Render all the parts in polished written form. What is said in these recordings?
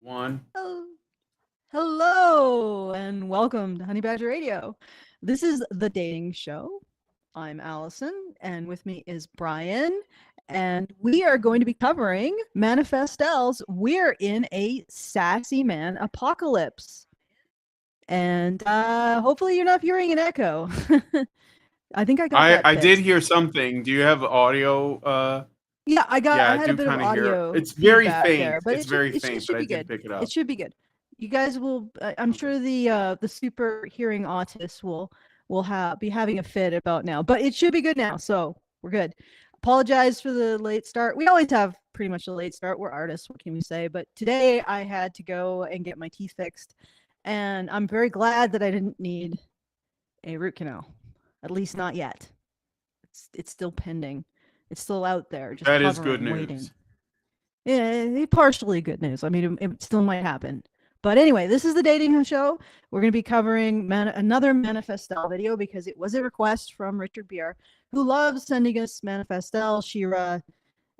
One. Oh, hello and welcome to Honey Badger Radio. This is the dating show. I'm Allison, and with me is Brian, and we are going to be covering Manifestelle's We're in a Sassy Man Apocalypse. And hopefully you're not hearing an echo. I think I got that I did fixed. hear something. Do you have audio? Yeah, Yeah, I I had a do bit of kind of hear. audio It's very feedback faint. there, but It's very it faint, but should I be did good. pick it It up. should be good. You guys will I'm Okay. sure the super hearing autists will be having a fit about now, but it should be good now. So, we're good. Apologize for the late start. We always have pretty much a late start. We're artists, what can we say? But today I had to go and get my teeth fixed, and I'm very glad that I didn't need a root canal. At least not yet. It's still pending. It's still out there, just That is good hovering, waiting. news. Yeah, partially good news. I mean, it still might happen. But anyway, this is the dating show. We're going to be covering another Manifestelle video because it was a request from Richard Beer, who loves sending us Manifestelle, Shira,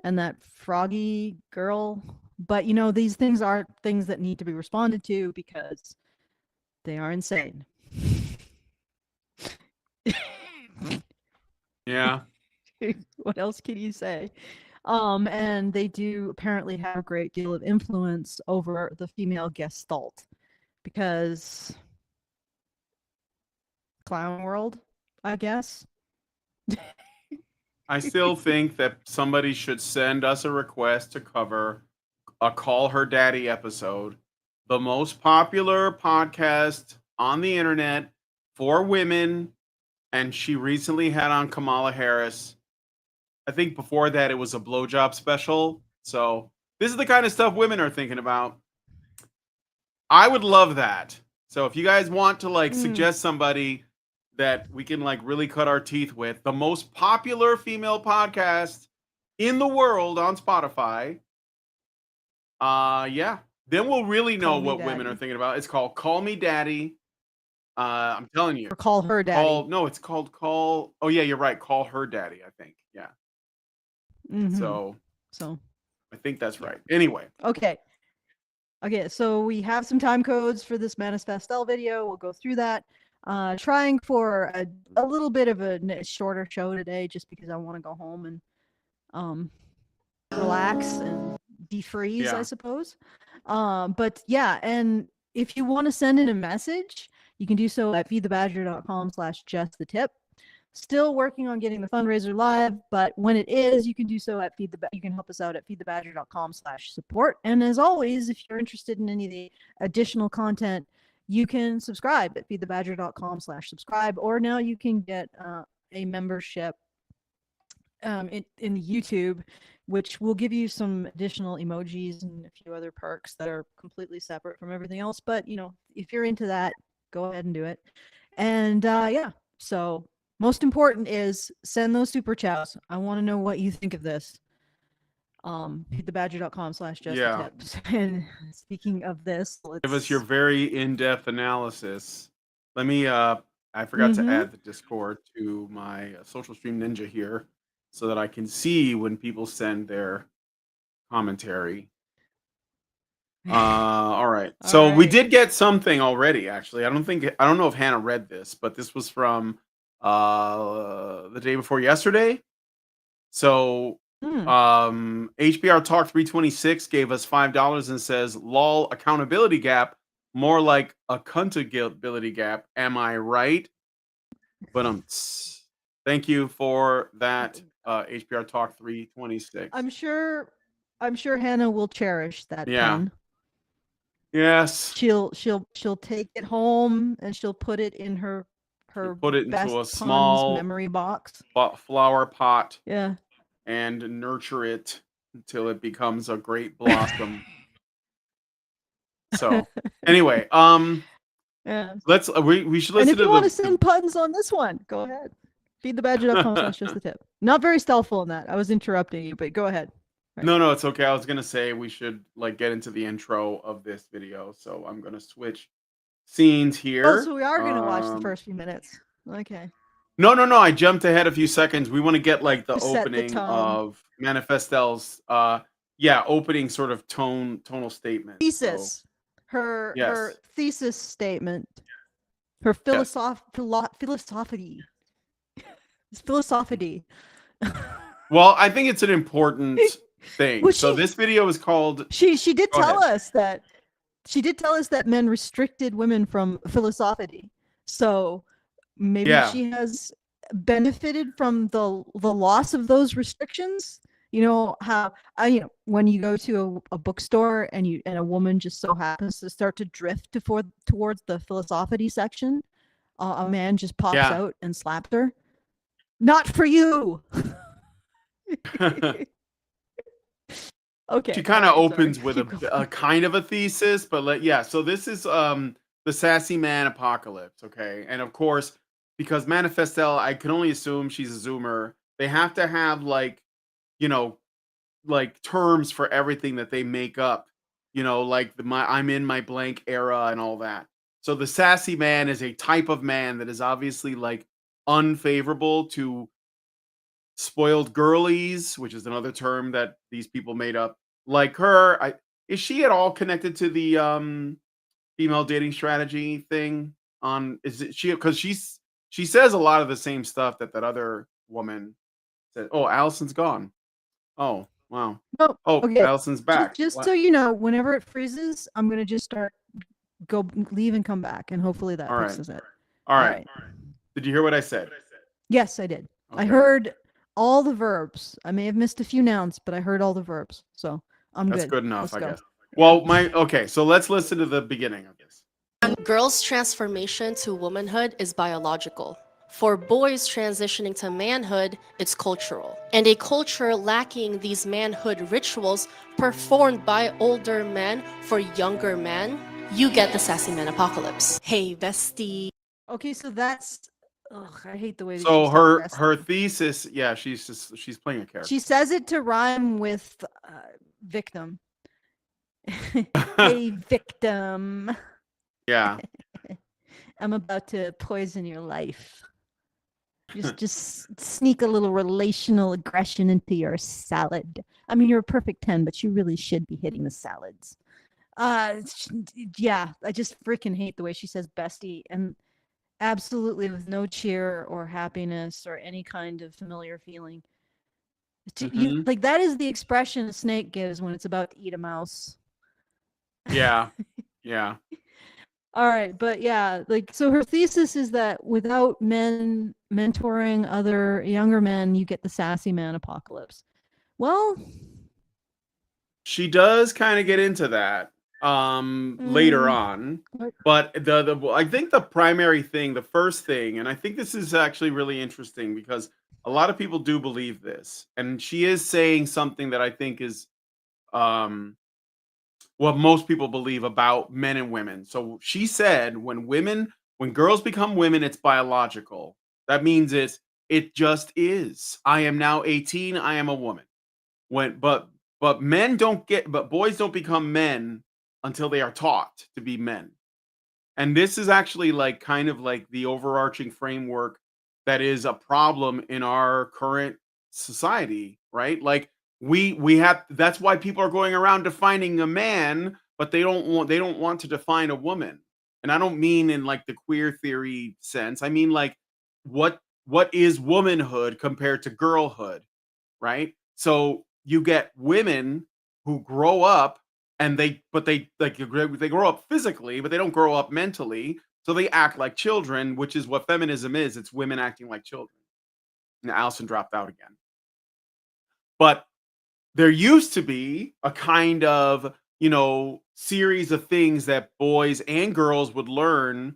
and that froggy girl. But these things are things that need to be responded to because they are insane. Yeah. What else can you say? And they do apparently have a great deal of influence over the female gestalt because clown world, I guess. I still think that somebody should send us a request to cover a Call Her Daddy episode, the most popular podcast on the internet for women. And she recently had on Kamala Harris. I think before that it was a blowjob special. So this is the kind of stuff women are thinking about. I would love that. So if you guys want to suggest somebody that we can really cut our teeth with, the most popular female podcast in the world on Spotify, yeah, then we'll really know Call me what women are daddy. thinking about. It's called Call Me Daddy. I'm telling you. Or call her daddy. No, it's called Call. Oh yeah, you're right. Call Her Daddy, I think. Yeah. Mm-hmm. So So, I think that's yeah. right. Anyway. Okay. Okay, so we have some time codes for this Manifestelle video. We'll go through that. Trying for a little bit of a shorter show today just because I want to go home and relax and defreeze, Yeah. I suppose. But yeah, and if you want to send in a message, you can do so at feedthebadger.com/justthetip. Still working on getting the fundraiser live, but when it is, you can do so at you can help us out at feedthebadger.com/support. And as always, if you're interested in any of the additional content, you can subscribe at feedthebadger.com/subscribe, or now you can get a membership in YouTube, which will give you some additional emojis and a few other perks that are completely separate from everything else. But if you're into that, go ahead and do it. And yeah, so most important is send those super chows. I want to know what you think of this. Feedthebadger.com/just Yeah. tips. And speaking of this, Give us your let's very in-depth analysis. Let me I forgot to add the Discord to my Social Stream Ninja here so that I can see when people send their commentary. All right. All So we right. did get something already actually. I don't know if Hannah read this, but this was from the day before yesterday. So HBR Talk 326 gave us $5 and says, "Lol, accountability gap, more like a accountability gap. Am I right?" But thank you for that, HBR Talk 326. I'm sure Hannah will cherish that Yeah. pun. Yes. She'll take it home and she'll put it in her Put it best into a puns small memory box. flower pot Yeah. and nurture it until it becomes a great blossom. So, anyway, Yeah. let's we should And listen if you to want to the send puns on this one, go ahead. Feedthebadger.com/just the tip. Not very stealthful in that. I was interrupting you, but go ahead. Right. No, it's okay. I was gonna say we should get into the intro of this video, so I'm gonna switch scenes here. Oh, so we are gonna watch the first few minutes. Okay. No. I jumped ahead a few seconds. We want to get the Set the opening tone. of Manifestelle's opening sort of tonal statement. Thesis. So, Her yes. thesis statement. Her Yes. philosophity. Philosophity. Well, I think it's an important thing. Well, So this video is called. she did Go tell ahead. us that men restricted women from philosophity. So maybe Yeah. she has benefited from the loss of those restrictions. You know how when you go to a bookstore and a woman just so happens to start to drift towards the philosophity section, a man just pops Yeah. out and slaps her. Not for you. Okay. She kind of Right, sorry. opens with Keep going. a kind of a thesis, but so this is the Sassy Man Apocalypse, okay? And of course, because Manifestelle, I can only assume she's a Zoomer, they have to have you know, terms for everything that they make up, like I'm in my blank era and all that. So the Sassy Man is a type of man that is obviously unfavorable to spoiled girlies, which is another term that these people made up. Like her, is she at all connected to the female dating strategy thing? Is it she? Because she says a lot of the same stuff that other woman said. Oh, Allison's gone. Oh, wow. No, Oh, okay. Allison's back. Just so you know, whenever it freezes, I'm gonna just leave and come back, and hopefully that All right. fixes it. All All right. right. Did you hear what I said? Yes, I did. I Okay. heard all the verbs. I may have missed a few nouns, but I heard all the verbs. So I'm That's good. good enough, Let's I go. guess. Well, okay, so let's listen to the beginning of this. Girls' transformation to womanhood is biological. For boys transitioning to manhood, it's cultural. And a culture lacking these manhood rituals performed by older men for younger men, you get the Sassy Man Apocalypse. Hey, bestie. Okay, so that's. Ugh, I hate the way that So she said her bestie. thesis, yeah, she's playing a character. She says it to rhyme with victim. Hey, victim. Yeah. I'm about to poison your life. Just sneak a little relational aggression into your salad. I mean, you're a perfect 10, but you really should be hitting the salads. Yeah, I just freaking hate the way she says bestie, and absolutely with no cheer or happiness or any kind of familiar feeling. You like that is the expression a snake gives when it's about to eat a mouse. Yeah. Yeah. All right, but yeah, so her thesis is that without men mentoring other younger men, you get the Sassy Man Apocalypse. Well, she does kind of get into that later on, but the I think the primary thing, the first thing, and I think this is actually really interesting because a lot of people do believe this, and she is saying something that I think is what most people believe about men and women. So she said when girls become women, it's biological. That means it just is. I am now 18, I am a woman. When but boys don't become men until they are taught to be men. And this is actually kind of like the overarching framework that is a problem in our current society, right? Like we have that's why people are going around defining a man, but they don't want to define a woman. And I don't mean in the queer theory sense. I mean what is womanhood compared to girlhood, right? So you get women who grow up and they grow up physically, but they don't grow up mentally. So they act like children, which is what feminism is. It's women acting like children. And Allison dropped out again. But there used to be a kind of, series of things that boys and girls would learn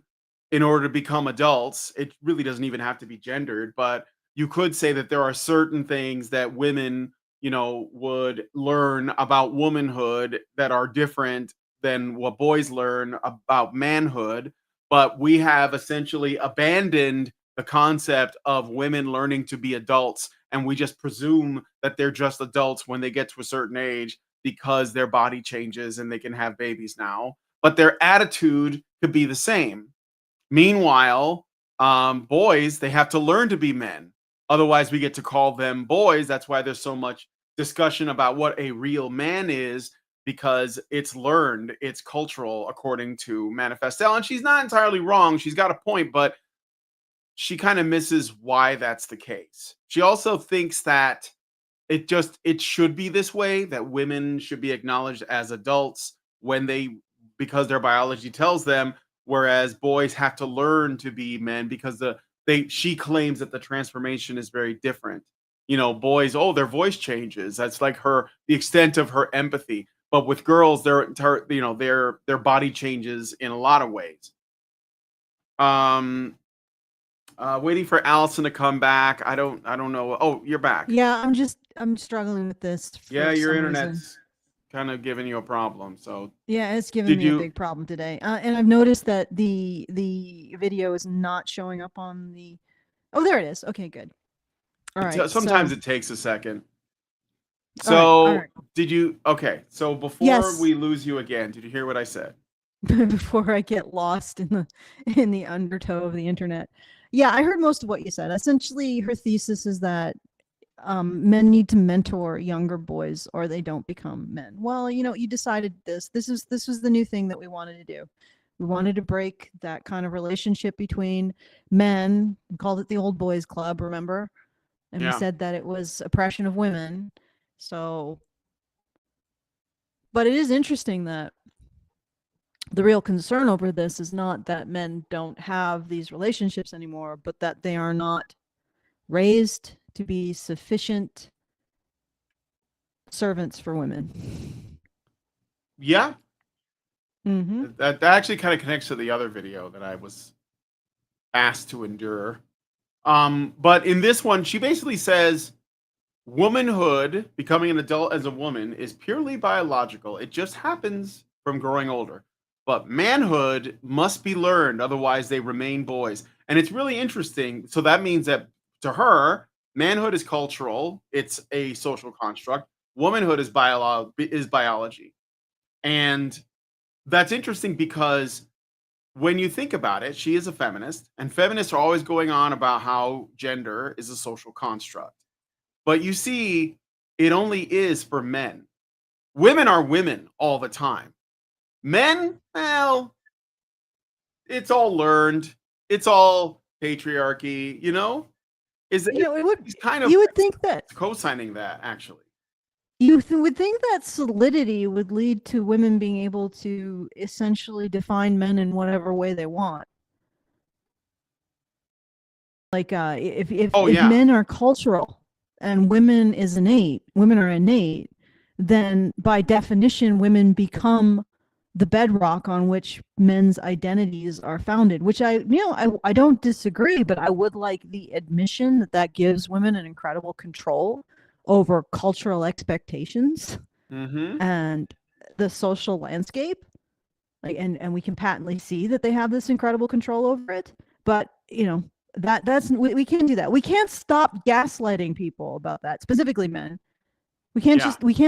in order to become adults. It really doesn't even have to be gendered, but you could say that there are certain things that women, would learn about womanhood that are different than what boys learn about manhood. But we have essentially abandoned the concept of women learning to be adults, and we just presume that they're just adults when they get to a certain age because their body changes and they can have babies now, but their attitude could be the same. Meanwhile, boys, they have to learn to be men. Otherwise, we get to call them boys. That's why there's so much discussion about what a real man is, because it's learned, it's cultural, according to Manifestelle. And she's not entirely wrong. She's got a point, but she kind of misses why that's the case. She also thinks that it should be this way, that women should be acknowledged as adults when they, because their biology tells them, whereas boys have to learn to be men because she claims that the transformation is very different. Boys, oh, their voice changes. That's like the extent of her empathy. But with girls, their body changes in a lot of ways. Waiting for Alison to come back. I don't know. Oh, you're back. Yeah, I'm struggling with this. Yeah, your some internet's reason. kind of giving you a problem. So yeah, it's giving me a big problem today. And I've noticed that the video is not showing up on the. Oh, there it is. Okay, good. All right. Sometimes it takes a second. So all right. did you? Okay. So before we lose you again, did you hear what I said? Before I get lost in the undertow of the internet. Yeah, I heard most of what you said. Essentially, her thesis is that men need to mentor younger boys or they don't become men. Well, you decided this. This was the new thing that we wanted to do. We wanted to break that kind of relationship between men. We called it the old boys club, remember? And we said that it was oppression of women. So, but it is interesting that the real concern over this is not that men don't have these relationships anymore, but that they are not raised to be sufficient servants for women. Yeah. Mm-hmm. That actually kind of connects to the other video that I was asked to endure. But in this one, she basically says womanhood, becoming an adult as a woman, is purely biological. It just happens from growing older. But manhood must be learned, otherwise they remain boys. And it's really interesting. So that means that to her, manhood is cultural. It's a social construct. Womanhood is biology. And that's interesting because when you think about it, she is a feminist, and feminists are always going on about how gender is a social construct. But you see, it only is for men. Women are women all the time. Men, well, it's all learned. It's all patriarchy, It would kind of you would think that co-signing that, actually. You would think that solidity would lead to women being able to essentially define men in whatever way they want. Like if men are cultural and women are innate, then by definition women become the bedrock on which men's identities are founded, which I don't disagree, but I would like the admission that gives women an incredible control over cultural expectations and the social landscape. And we can patently see that they have this incredible control over it. But we can't do that. We can't stop gaslighting people about that, specifically men. We can't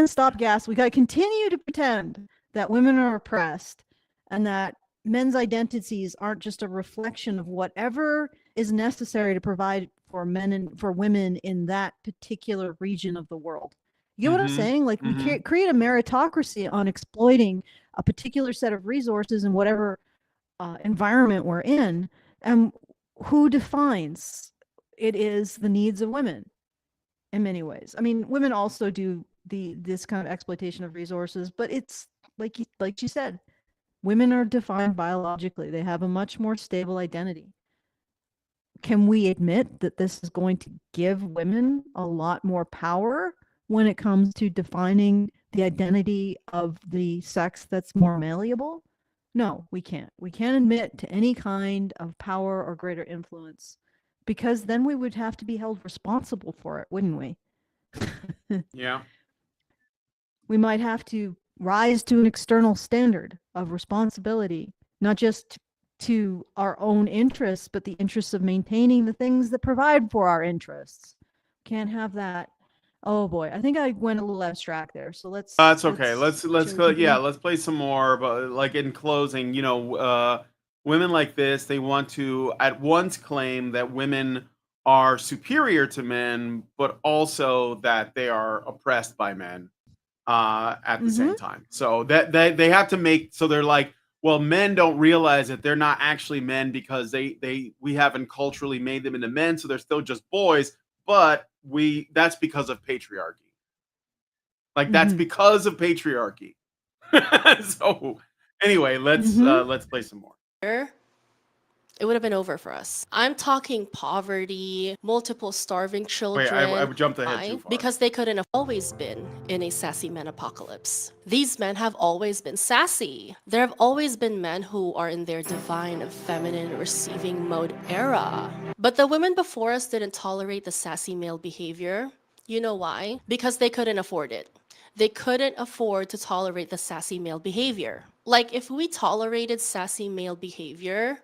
stop we got to continue to pretend that women are oppressed and that men's identities aren't just a reflection of whatever is necessary to provide for men and for women in that particular region of the world. You get what I'm saying? Like we can't create a meritocracy on exploiting a particular set of resources in whatever environment we're in. And who defines it is the needs of women in many ways. I mean, women also do this kind of exploitation of resources, but it's like you said, women are defined biologically. They have a much more stable identity. Can we admit that this is going to give women a lot more power when it comes to defining the identity of the sex that's more malleable? No, we can't. We can't admit to any kind of power or greater influence, because then we would have to be held responsible for it, wouldn't we? Yeah. We might have to rise to an external standard of responsibility, not just to our own interests, but the interests of maintaining the things that provide for our interests. Can't have that. Oh boy, I think I went a little abstract there. So let's. That's okay. Let's go. Yeah, let's play some more. But like in closing, women like this, they want to at once claim that women are superior to men, but also that they are oppressed by men at the same time. So that they have to make, so they're like, well, men don't realize that they're not actually men because we haven't culturally made them into men, so they're still just boys. But that's because of patriarchy. Like that's because of patriarchy. So anyway, let's play some more. It would have been over for us. I'm talking poverty, multiple starving children. Wait, I jumped ahead too far. Because they couldn't have always been in a sassy men apocalypse. These men have always been sassy. There have always been men who are in their divine feminine receiving mode era. But the women before us didn't tolerate the sassy male behavior. You know why? Because they couldn't afford it. They couldn't afford to tolerate the sassy male behavior. Like, if we tolerated sassy male behavior,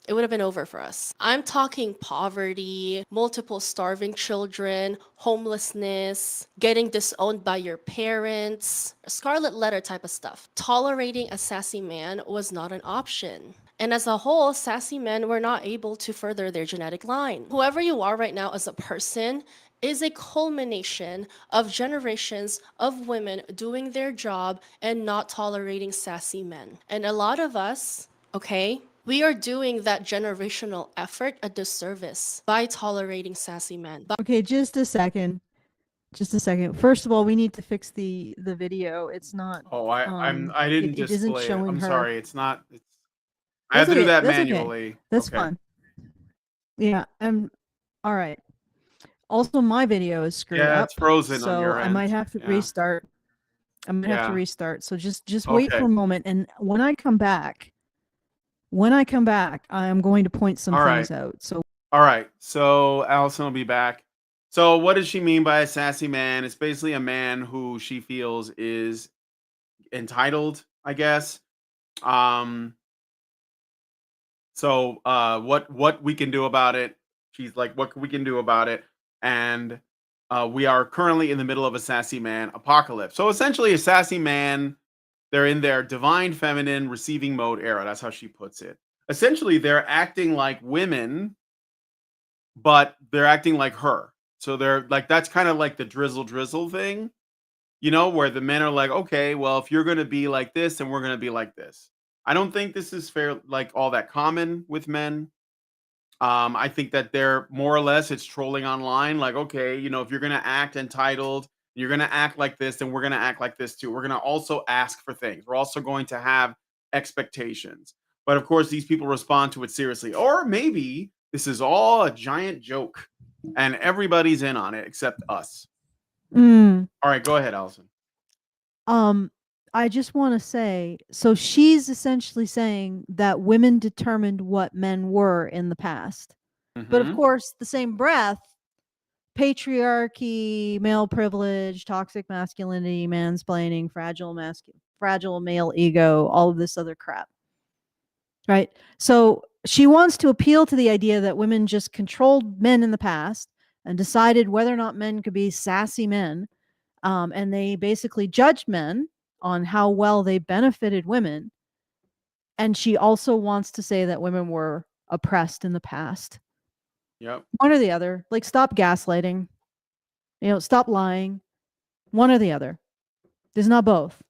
it would have been over for us. I'm talking poverty, multiple starving children, homelessness, getting disowned by your parents, scarlet letter type of stuff. Tolerating a sassy man was not an option. And as a whole, sassy men were not able to further their genetic line. Whoever you are right now as a person is a culmination of generations of women doing their job and not tolerating sassy men. And a lot of us, okay, we are doing that generational effort a disservice by tolerating sassy men. Okay, just a second. Just a second. First of all, we need to fix the video. It's not. Oh, I didn't it isn't display it. showing I'm her. sorry. It's not. I have That's to do okay, that that's okay. manually. That's Okay. fine. Yeah. All right. Also, my video is screwed Yeah, up. it's frozen so on your I might end. have to Yeah. restart. I might have to Yeah. restart. So just wait for Okay. a moment, and when I come back, I am going to point some All things right. out. So All right. So Alison will be back. So what does she mean by a sassy man? It's basically a man who she feels is entitled, I guess. So what we can do about it? She's like, what we can do about it? And we are currently in the middle of a sassy man apocalypse. So essentially, a sassy man, they're in their divine feminine receiving mode era. That's how she puts it. Essentially, they're acting like women, but they're acting like her. So they're like, that's kind of like the drizzle thing, where the men are like, okay, well, if you're going to be like this, then we're going to be like this. I don't think this is fair, like all that common with men. I think that they're more or less it's trolling online. Like, okay, if you're gonna act entitled, you're gonna act like this, then we're gonna act like this too. We're gonna also ask for things. We're also going to have expectations. But of course, these people respond to it seriously. Or maybe this is all a giant joke and everybody's in on it except us. All right, go ahead, Alison. I just want to say, so she's essentially saying that women determined what men were in the past. But of course, the same breath, patriarchy, male privilege, toxic masculinity, mansplaining, fragile male ego, all of this other crap. Right? So she wants to appeal to the idea that women just controlled men in the past and decided whether or not men could be sassy men. And they basically judged men on how well they benefited women. And she also wants to say that women were oppressed in the past. Yep. One or the other. Like, stop gaslighting. Stop lying. One or the other. There's not both.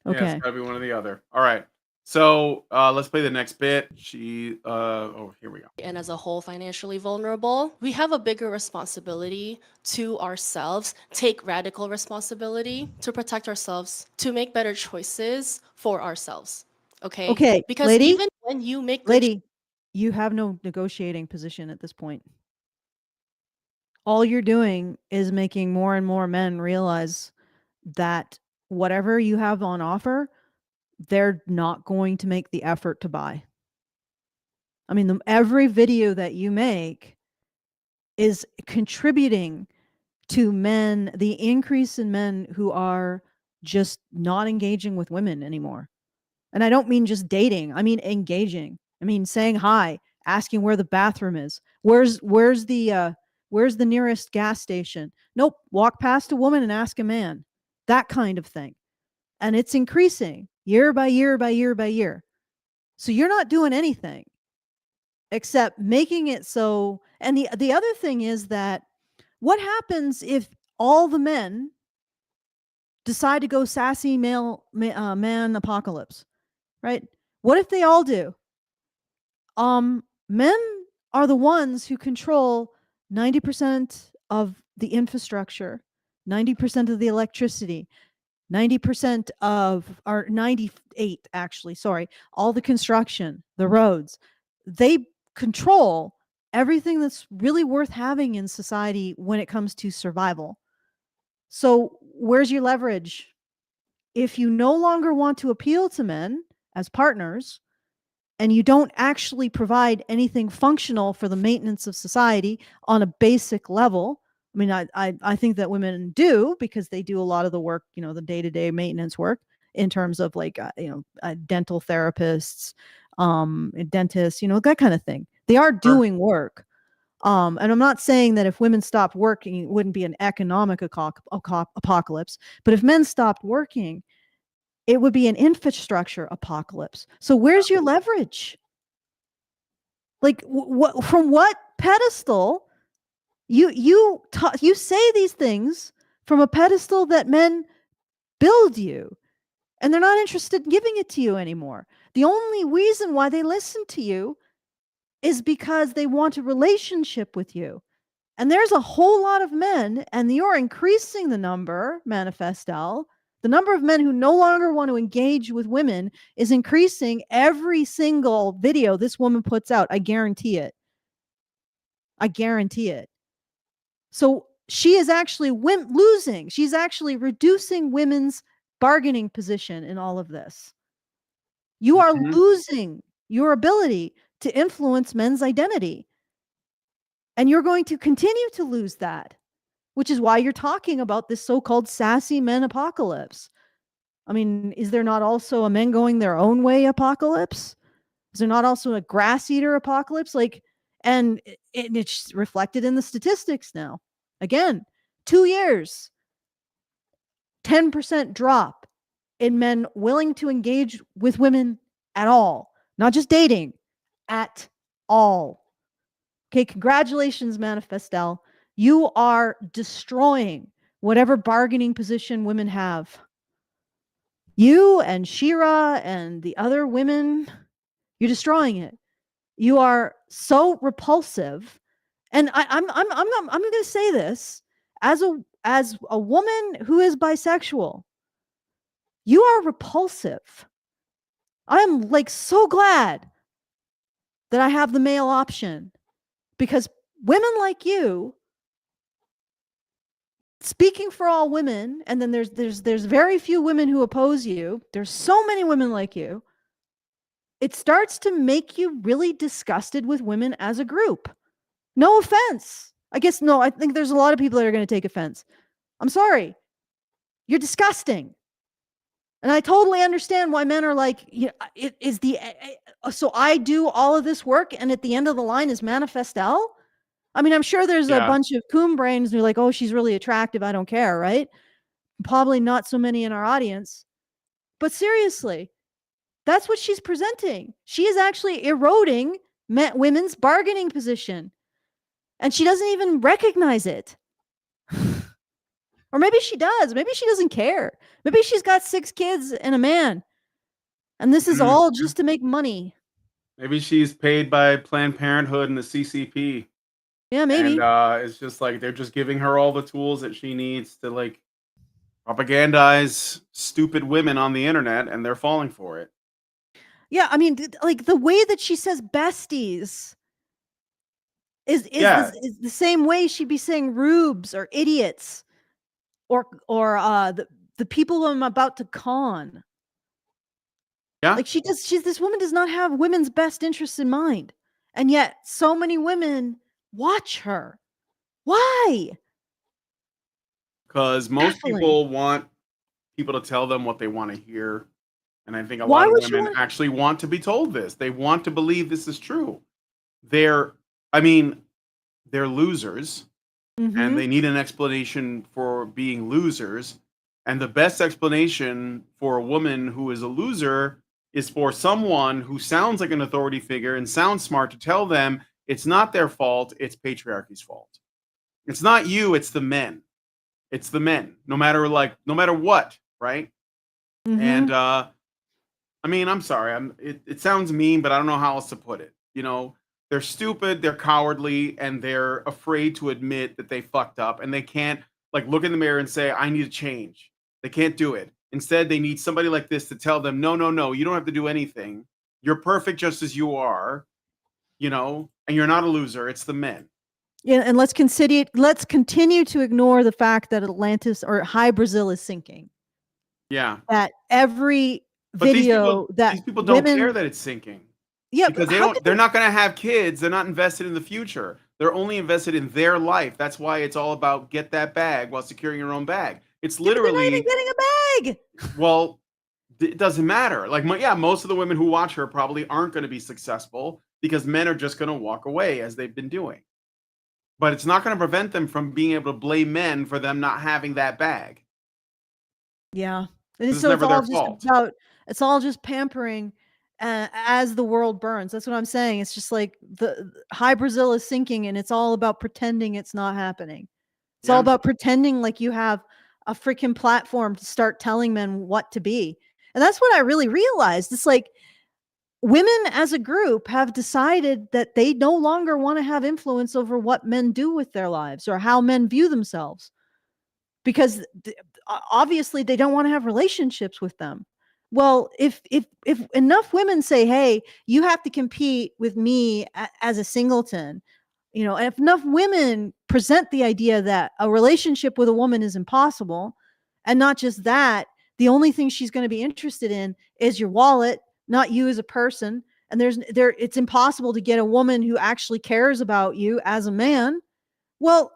Okay. Yeah, it's gotta be one or the other. All right. So let's play the next bit. Here we go. And as a whole, financially vulnerable, we have a bigger responsibility to ourselves, take radical responsibility to protect ourselves, to make better choices for ourselves. Okay? Okay, Because lady, even when you make you have no negotiating position at this point. All you're doing is making more and more men realize that whatever you have on offer, they're not going to make the effort to buy. I mean, every video that you make is contributing to men, the increase in men who are just not engaging with women anymore. And I don't mean just dating. I mean engaging. I mean saying hi, asking where the bathroom is. Where's the nearest gas station? Nope, walk past a woman and ask a man. That kind of thing. And it's increasing year by year by year by year. So you're not doing anything except making it so And the other thing is that what happens if all the men decide to go sassy man apocalypse, right? What if they all do? Men are the ones who control 90% of the infrastructure, 90% of the electricity, 90% of, or 98 actually, sorry, all the construction, the roads. They control everything that's really worth having in society when it comes to survival. So where's your leverage? If you no longer want to appeal to men as partners, and you don't actually provide anything functional for the maintenance of society on a basic level. I mean, I think that women do, because they do a lot of the work, the day-to-day maintenance work, in terms of like, dental therapists, dentists, that kind of thing. They are doing work. And I'm not saying that if women stopped working, it wouldn't be an economic apocalypse, but if men stopped working, it would be an infrastructure apocalypse. So where's your leverage? Like, from what pedestal? You say these things from a pedestal that men build you, and they're not interested in giving it to you anymore. The only reason why they listen to you is because they want a relationship with you. And there's a whole lot of men, and you're increasing the number, Manifestelle. The number of men who no longer want to engage with women is increasing every single video this woman puts out. I guarantee it. I guarantee it. So she is actually losing. She's actually reducing women's bargaining position in all of this. You are losing your ability to influence men's identity. And you're going to continue to lose that, which is why you're talking about this so-called sassy men apocalypse. I mean, is there not also a men going their own way apocalypse? Is there not also a grass eater apocalypse? And it's reflected in the statistics now. Again, 2 years, 10% drop in men willing to engage with women at all, not just dating, at all. Okay, congratulations, Manifestelle. You are destroying whatever bargaining position women have. You and Shira and the other women, you're destroying it. You are so repulsive. And I'm going to say this as a woman who is bisexual. You are repulsive. I'm like so glad that I have the male option, because women like you, speaking for all women, and then there's very few women who oppose you. There's so many women like you. It starts to make you really disgusted with women as a group. No offense. I guess no, I think there's a lot of people that are going to take offense. I'm sorry. You're disgusting. And I totally understand why men are like, it is so I do all of this work, and at the end of the line is Manifestelle. I mean, I'm sure there's a bunch of coon brains who are like, oh, she's really attractive, I don't care, right? Probably not so many in our audience. But seriously, that's what she's presenting. She is actually eroding women's bargaining position. And she doesn't even recognize it. Or maybe she does. Maybe she doesn't care. Maybe she's got 6 kids and a man. And this is all just to make money. Maybe she's paid by Planned Parenthood and the CCP. Yeah, maybe. And it's just like they're just giving her all the tools that she needs to like propagandize stupid women on the internet, and they're falling for it. Yeah, I mean, like the way that she says besties is the same way she'd be saying rubes or idiots or the people who I'm about to con. Yeah. Like this woman does not have women's best interests in mind. And yet so many women watch her. Why? Because most people want people to tell them what they want to hear. And I think a lot of women actually want to be told this. They want to believe this is true. They're losers, and they need an explanation for being losers. And the best explanation for a woman who is a loser is for someone who sounds like an authority figure and sounds smart to tell them It's not their fault. It's patriarchy's fault. It's not you. It's the men. It's the men. No matter what, right? And I mean, I'm sorry. It sounds mean, but I don't know how else to put it. You know, they're stupid, they're cowardly, and they're afraid to admit that they fucked up, and they can't like look in the mirror and say, "I need to change." They can't do it. Instead, they need somebody like this to tell them, "No, no, no, you don't have to do anything. You're perfect just as you are." You know, and you're not a loser. It's the men. Yeah, and let's continue to ignore the fact that Atlantis or High Brazil is sinking. Yeah. That every But video that these people don't care that it's sinking. Yeah, because they're not going to have kids. They're not invested in the future. They're only invested in their life. That's why it's all about get that bag while securing your own bag. It's literally they're not even getting a bag. Well, it doesn't matter. Like, most of the women who watch her probably aren't going to be successful because men are just going to walk away as they've been doing. But it's not going to prevent them from being able to blame men for them not having that bag. Yeah. And so it's all just fault. about, it's all just pampering as the world burns. That's what I'm saying. It's just like the High Brazil is sinking and it's all about pretending it's not happening. It's all about pretending like you have a freaking platform to start telling men what to be. And that's what I really realized. It's like women as a group have decided that they no longer want to have influence over what men do with their lives or how men view themselves. Because obviously they don't want to have relationships with them. Well, if enough women say, "Hey, you have to compete with me as a singleton," you know, and if enough women present the idea that a relationship with a woman is impossible, and not just that, the only thing she's going to be interested in is your wallet, not you as a person, and it's impossible to get a woman who actually cares about you as a man. Well,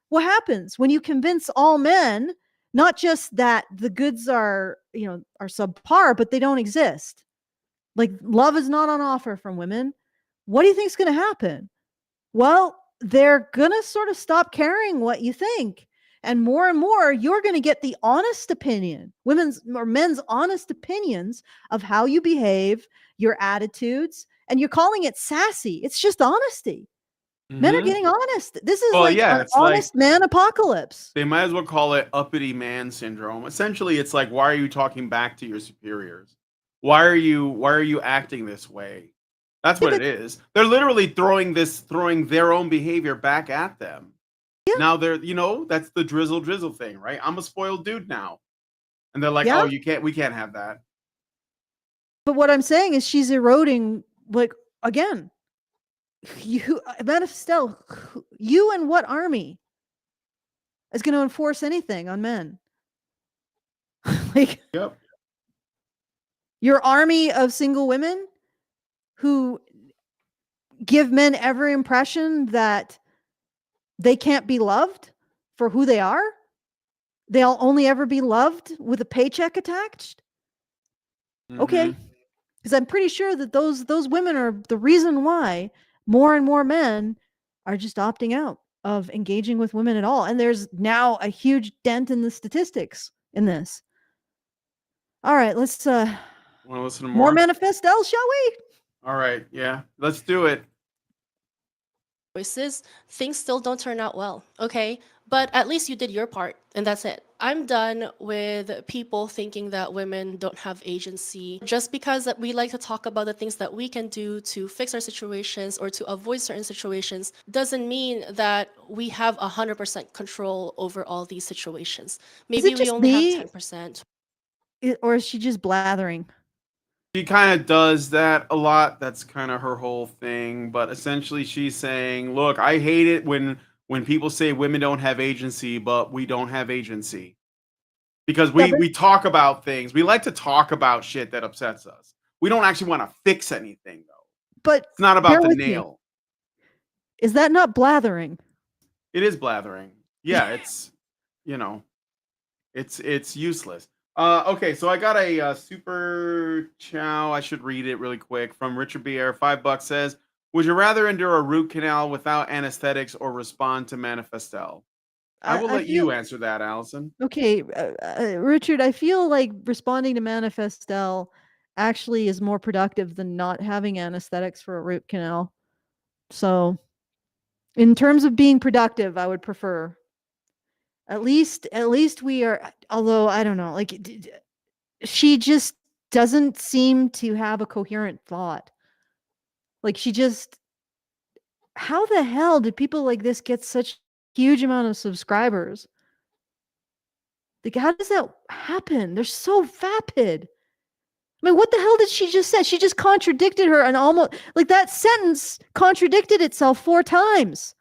what happens when you convince all men not just that the goods are subpar, but they don't exist? Like, love is not on offer from women. What do you think is going to happen? Well, they're going to sort of stop caring what you think. And more, you're going to get the honest opinion, women's or men's honest opinions of how you behave, your attitudes, and you're calling it sassy. It's just honesty. Men are getting honest. This is an honest man apocalypse. They might as well call it uppity man syndrome. Essentially, it's like, why are you talking back to your superiors? Why are you acting this way? That's what it is. They're literally throwing their own behavior back at them. Yeah. Now that's the drizzle thing, right? I'm a spoiled dude now. And they're like, "Oh, we can't have that." But what I'm saying is she's eroding, like, again. You, Manifestelle, you and what army is going to enforce anything on men? Like, yep. Your army of single women who give men every impression that they can't be loved for who they are. They'll only ever be loved with a paycheck attached. Okay. Because I'm pretty sure that those women are the reason why more and more men are just opting out of engaging with women at all. And there's now a huge dent in the statistics in this. All right, let's want to listen to more Manifestelle, shall we? All right, yeah, let's do it. Voices, things still don't turn out well, okay? But at least you did your part, and that's it. I'm done with people thinking that women don't have agency. Just because that we like to talk about the things that we can do to fix our situations or to avoid certain situations doesn't mean that we have 100% control over all these situations. Maybe we only have 10%. Or is she just blathering? She kind of does that a lot. That's kind of her whole thing. But essentially, she's saying, "Look, I hate it when people say women don't have agency, but we don't have agency because we talk about things. We like to talk about shit that upsets us. We don't actually want to fix anything, though. But it's not about the nail. Is that not blathering? It is blathering. Yeah, it's it's useless." Okay, so I got a Super Chow. I should read it really quick from Richard Bier. $5 says, "Would you rather endure a root canal without anesthetics or respond to Manifestelle?" I will let you answer that, Alison. Okay, Richard, I feel like responding to Manifestelle actually is more productive than not having anesthetics for a root canal. So In terms of being productive, I would prefer. At least we are. Although I don't know, like she just doesn't seem to have a coherent thought. Like she just. How the hell did people like this get such huge amount of subscribers? Like, how does that happen? They're so vapid. I mean, what the hell did she just say? She just contradicted her and almost like that sentence contradicted itself 4 times.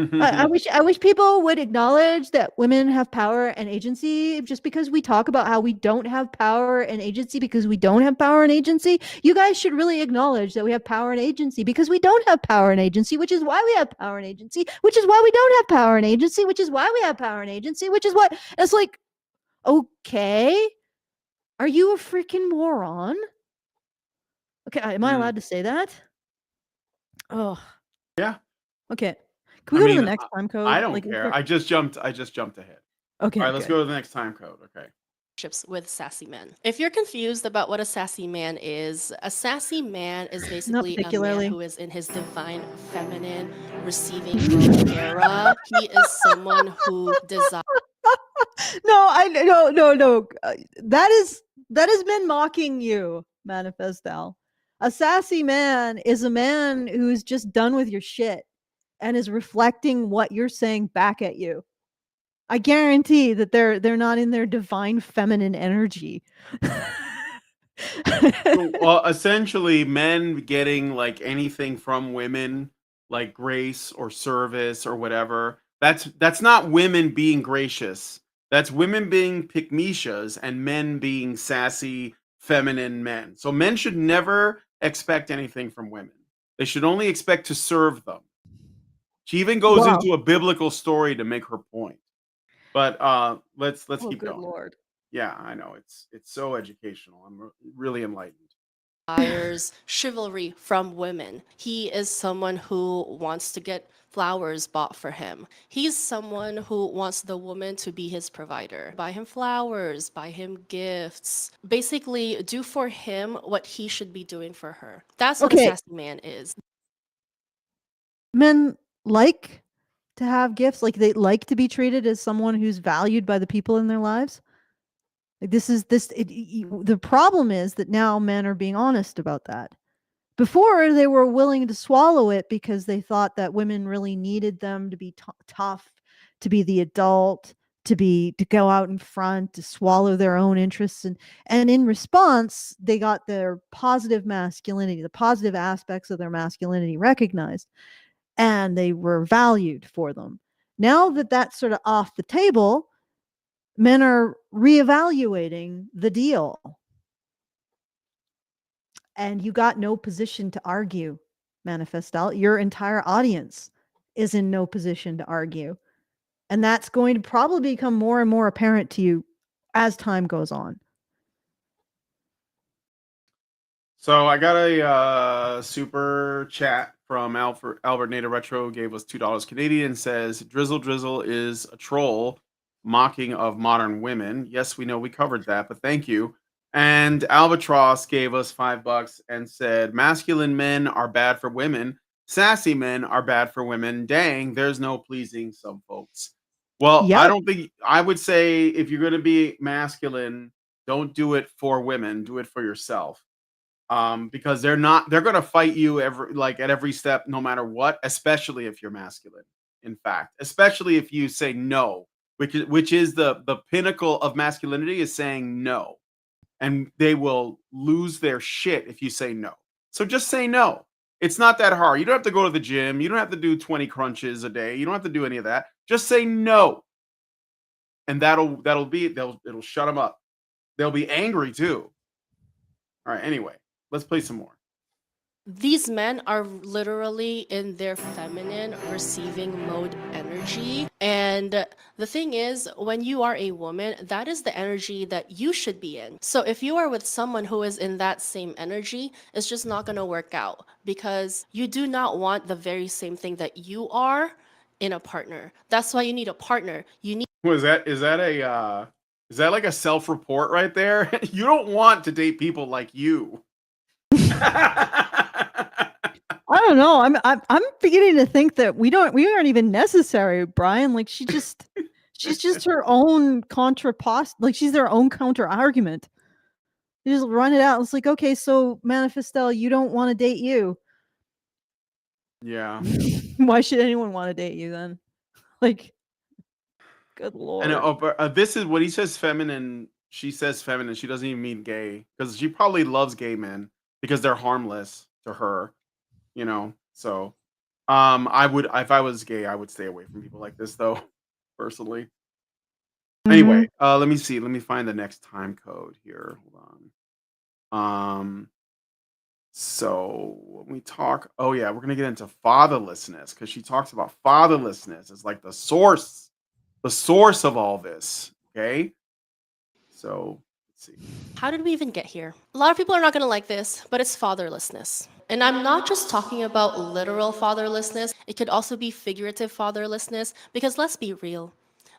I wish people would acknowledge that women have power and agency. Just because we talk about how we don't have power and agency because we don't have power and agency, you guys should really acknowledge that we have power and agency because we don't have power and agency, which is why we have power and agency, which is why we don't have power and agency, which is why we have power and agency, which is what it's like, okay, are you a freaking moron? Okay, am I allowed to say that? Oh, Yeah. okay. Can we go to the next time code? I don't care. I just jumped ahead. Okay. All right, let's go to the next time code. Okay. With sassy men. If you're confused about what a sassy man is basically a man who is in his divine feminine receiving mode era. He is someone who desires. No. That is men mocking you, Manifestelle. A sassy man is a man who's just done with your shit and is reflecting what you're saying back at you. I guarantee that they're not in their divine feminine energy. Well, essentially, men getting like anything from women, like grace or service or whatever. That's not women being gracious. That's women being pickmieshas and men being sassy, feminine men. So men should never expect anything from women. They should only expect to serve them. She even goes into a biblical story to make her point. But let's keep going. Lord. Yeah, I know it's so educational. I'm really enlightened. Desires chivalry from women. He is someone who wants to get flowers bought for him. He's someone who wants the woman to be his provider. Buy him flowers, buy him gifts. Basically, do for him what he should be doing for her. That's what a sassy man is. Men like to have gifts, like they like to be treated as someone who's valued by the people in their lives. Like the problem is that now men are being honest about that. Before, they were willing to swallow it because they thought that women really needed them to be tough, to be the adult, to go out in front, to swallow their own interests, and in response, they got their positive masculinity, the positive aspects of their masculinity recognized, and they were valued for them. Now that that's sort of off the table, men are reevaluating the deal. And you got no position to argue, Manifestelle. Your entire audience is in no position to argue. And that's going to probably become more and more apparent to you as time goes on. So I got a super chat from Albert Nader Retro, gave us $2 Canadian, says Drizzle is a troll mocking of modern women. Yes, we know, we covered that, but thank you. And Albatross gave us $5 and said masculine men are bad for women, sassy men are bad for women. Dang, there's no pleasing some folks. Well, Yep. I don't think, I would say if you're going to be masculine, don't do it for women, do it for yourself. Because they're going to fight you at every step, no matter what, especially if you're masculine. In fact, especially if you say no, which is the pinnacle of masculinity, is saying no. And they will lose their shit if you say no. So just say no. It's not that hard. You don't have to go to the gym. You don't have to do 20 crunches a day. You don't have to do any of that. Just say no. And it'll shut them up. They'll be angry too. All right, anyway, let's play some more. These men are literally in their feminine receiving mode energy. And the thing is, when you are a woman, that is the energy that you should be in. So if you are with someone who is in that same energy, it's just not going to work out, because you do not want the very same thing that you are in a partner. That's why you need a partner. You need. Is that like a self-report right there? You don't want to date people like you. I don't don't know. I'm beginning to think that we aren't even necessary, Brian. Like she's just her own contrapost. Like she's their own counter argument. You just run it out. It's like, okay, so Manifestelle, you don't want to date you. Yeah. Why should anyone want to date you then? Like, good lord. And this is what he says feminine. She says feminine. She doesn't even mean gay because she probably loves gay men because they're harmless to her, you know. So, I would, if I was gay, I would stay away from people like this, though, personally. Anyway, let me see. Let me find the next time code here. Hold on. So when we talk, oh yeah, we're gonna get into fatherlessness because she talks about fatherlessness as like the source of all this. Okay, so let's see. How did we even get here? A lot of people are not going to like this, but it's fatherlessness. And I'm not just talking about literal fatherlessness, it could also be figurative fatherlessness, because let's be real.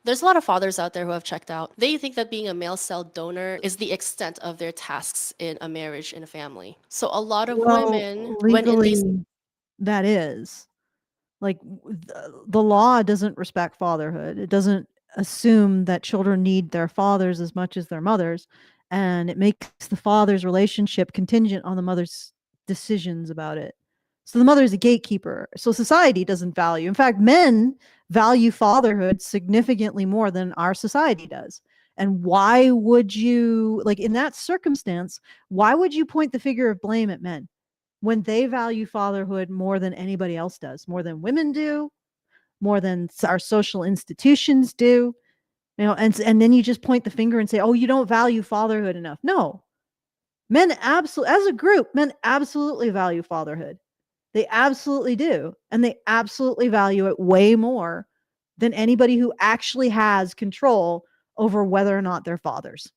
There's a lot of fathers out there who have checked out. They think that being a male cell donor is the extent of their tasks in a marriage, in a family. So a lot of women, when in these legally, that is. Like the law doesn't respect fatherhood. It doesn't assume that children need their fathers as much as their mothers, and it makes the father's relationship contingent on the mother's decisions about it. So the mother is a gatekeeper. So society doesn't value. In fact, men value fatherhood significantly more than our society does. And why would you, like in that circumstance, why would you point the finger of blame at men? When they value fatherhood more than anybody else does, more than women do, more than our social institutions do, and then you just point the finger and say, "Oh, you don't value fatherhood enough." No, men absolutely, as a group, men absolutely value fatherhood. They absolutely do, and they absolutely value it way more than anybody who actually has control over whether or not they're fathers.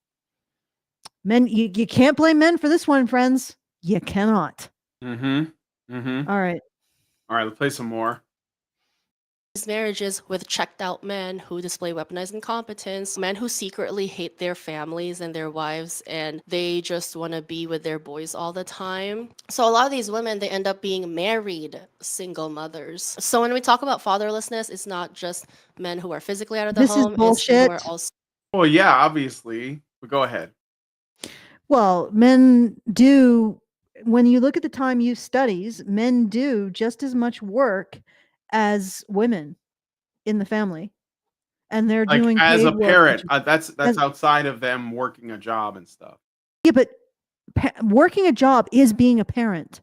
Men, you can't blame men for this one, friends. You cannot. Mm-hmm. Mm-hmm. All right. All right, let's play some more. marriages with checked out men who display weaponized incompetence, men who secretly hate their families and their wives and they just want to be with their boys all the time. So a lot of these women, they end up being married single mothers. So when we talk about fatherlessness, it's not just men who are physically out of the This is home, it's men who are bullshit. also Well, yeah, obviously, but go ahead. Well, men do, when you look at the time use studies, men do just as much work as women in the family. And they're Like doing as a paid work. parent, that's as- outside of them working a job and stuff. yeah, but working a job is being a parent.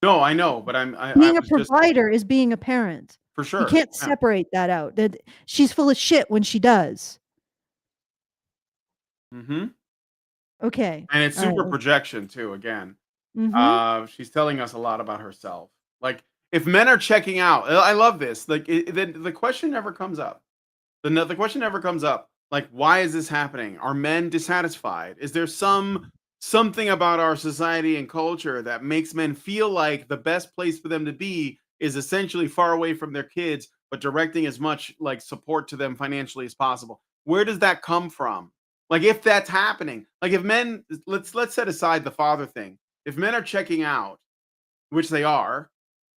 No, I know, but I Being a was just provider is being a parent. for You sure. can't Yeah. separate that out. That she's full of shit when she does. Mm-hmm. Okay. And it's All super right. projection too. Again, Mm-hmm. she's telling us a lot about herself. Like if men are checking out, I love this. Like the question never comes up. The question never comes up. Like why is this happening? Are men dissatisfied? Is there something about our society and culture that makes men feel like the best place for them to be is essentially far away from their kids, but directing as much like support to them financially as possible? Where does that come from? Like if that's happening, like if men, let's set aside the father thing. If men are checking out, which they are,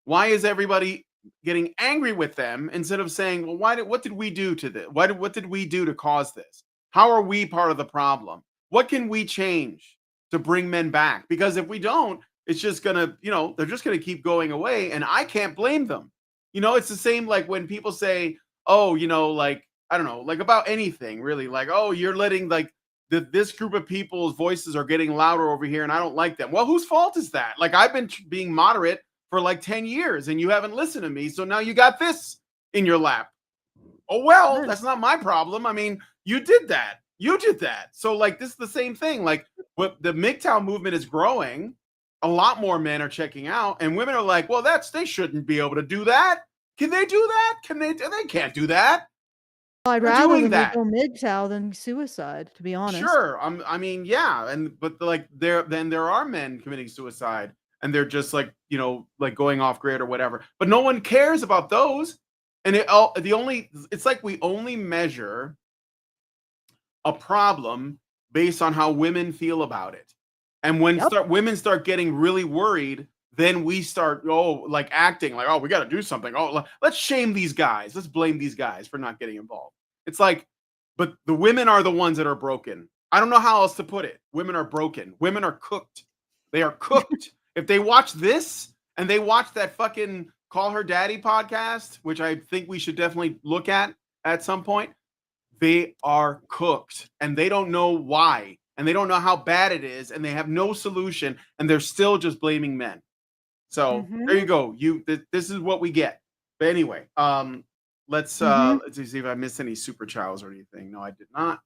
why is everybody getting angry with them instead of saying, well, what did we do to this? What did we do to cause this? How are we part of the problem? What can we change to bring men back? Because if we don't, it's just gonna, they're just gonna keep going away, and I can't blame them. It's the same like when people say, oh, like I don't know, like about anything really, like, oh, you're letting like this group of people's voices are getting louder over here, and I don't like them. Well, whose fault is that? Like I've been being moderate for like 10 years and you haven't listened to me. So now you got this in your lap. Oh, well, that's not my problem. I mean, you did that. You did that. So like, this is the same thing. Like what the MGTOW movement is growing, a lot more men are checking out and women are like, well, they shouldn't be able to do that. Can they do that? They can't do that. I'd They're rather doing them that. go MGTOW than suicide, to be honest. Sure. I mean, yeah. But like there are men committing suicide and they're just like, like going off grid or whatever. But no one cares about those. And it's like we only measure a problem based on how women feel about it. And when women start getting really worried then we start like acting like, oh, we got to do something. Oh, let's shame these guys. Let's blame these guys for not getting involved. It's like, but the women are the ones that are broken. I don't know how else to put it. Women are broken. Women are cooked. They are cooked. If they watch this and they watch that fucking Call Her Daddy podcast, which I think we should definitely look at some point, they are cooked and they don't know why and they don't know how bad it is and they have no solution and they're still just blaming men. So there you go. This is what we get. But anyway, let's see if I missed any super chows or anything. No, I did not.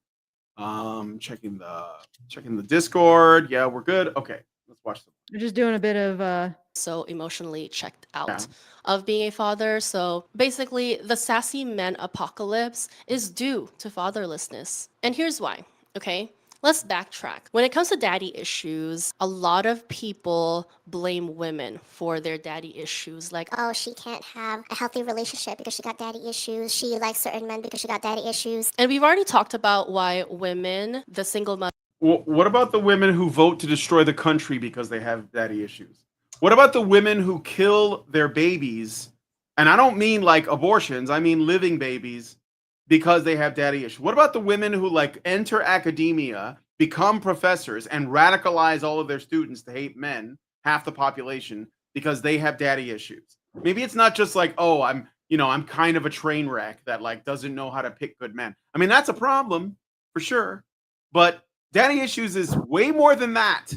Checking the Discord. Yeah, we're good. Okay, let's watch them. We're just doing a bit of so emotionally checked out of being a father. So basically, the sassy men apocalypse is due to fatherlessness. And here's why, okay? Let's backtrack. When it comes to daddy issues, a lot of people blame women for their daddy issues. Like, oh, she can't have a healthy relationship because she got daddy issues. She likes certain men because she got daddy issues. And we've already talked about why women, the single mother. Well, what about the women who vote to destroy the country because they have daddy issues? What about the women who kill their babies? And I don't mean like abortions, I mean living babies because they have daddy issues. What about the women who like enter academia, become professors, and radicalize all of their students to hate men, half the population, because they have daddy issues? Maybe it's not just like, oh, I'm kind of a train wreck that like doesn't know how to pick good men. I mean, that's a problem for sure. But daddy issues is way more than that.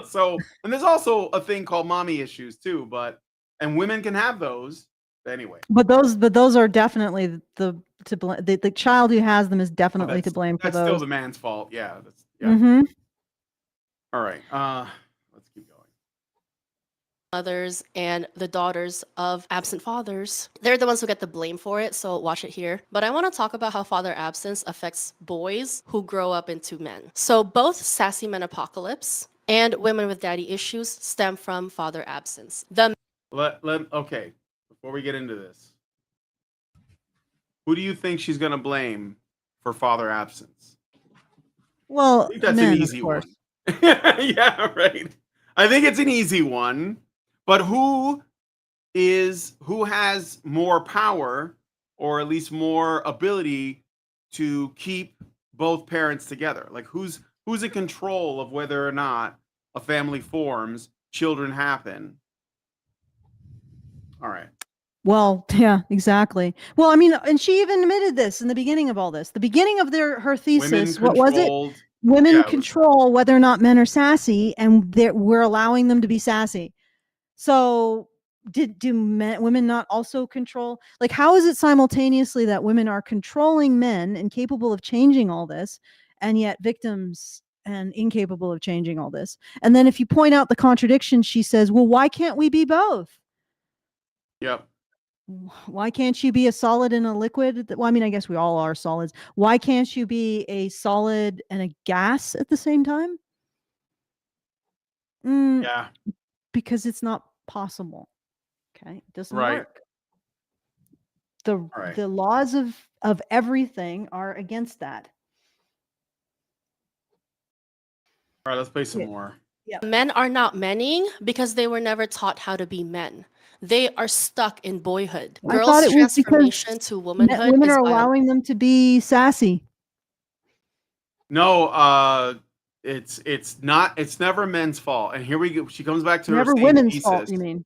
So, and there's also a thing called mommy issues too, and women can have those. Anyway. But those are definitely the child who has them is definitely to blame for those. That's still the man's fault. Yeah. All right. Let's keep going. Mothers and the daughters of absent fathers, they're the ones who get the blame for it, so watch it here. But I want to talk about how father absence affects boys who grow up into men. So both sassy men apocalypse and women with daddy issues stem from father absence. Okay, before we get into this, who do you think she's going to blame for father absence? Well, I think that's an easy one. Yeah, right. I think it's an easy one. But who has more power, or at least more ability to keep both parents together? Like who's in control of whether or not a family forms, children happen? All right. Well, yeah, exactly. Well, I mean, and she even admitted this in the beginning of all this. The beginning of her thesis, what was it? Women control whether or not men are sassy, and we're allowing them to be sassy. So do women not also control? Like, how is it simultaneously that women are controlling men and capable of changing all this, and yet victims and incapable of changing all this? And then if you point out the contradiction, she says, well, why can't we be both? Yep. Why can't you be a solid and a liquid? Well, I mean, I guess we all are solids. Why can't you be a solid and a gas at the same time? Yeah. Because it's not possible. Okay, it doesn't work. The laws of everything are against that. All right, let's play some more. Yeah. Men are not menning because they were never taught how to be men. They are stuck in boyhood. Girls' transformation to womanhood. Women are allowing them to be sassy. No, it's not. It's never men's fault. And here we go. She comes back to never her women's thesis. fault. You mean?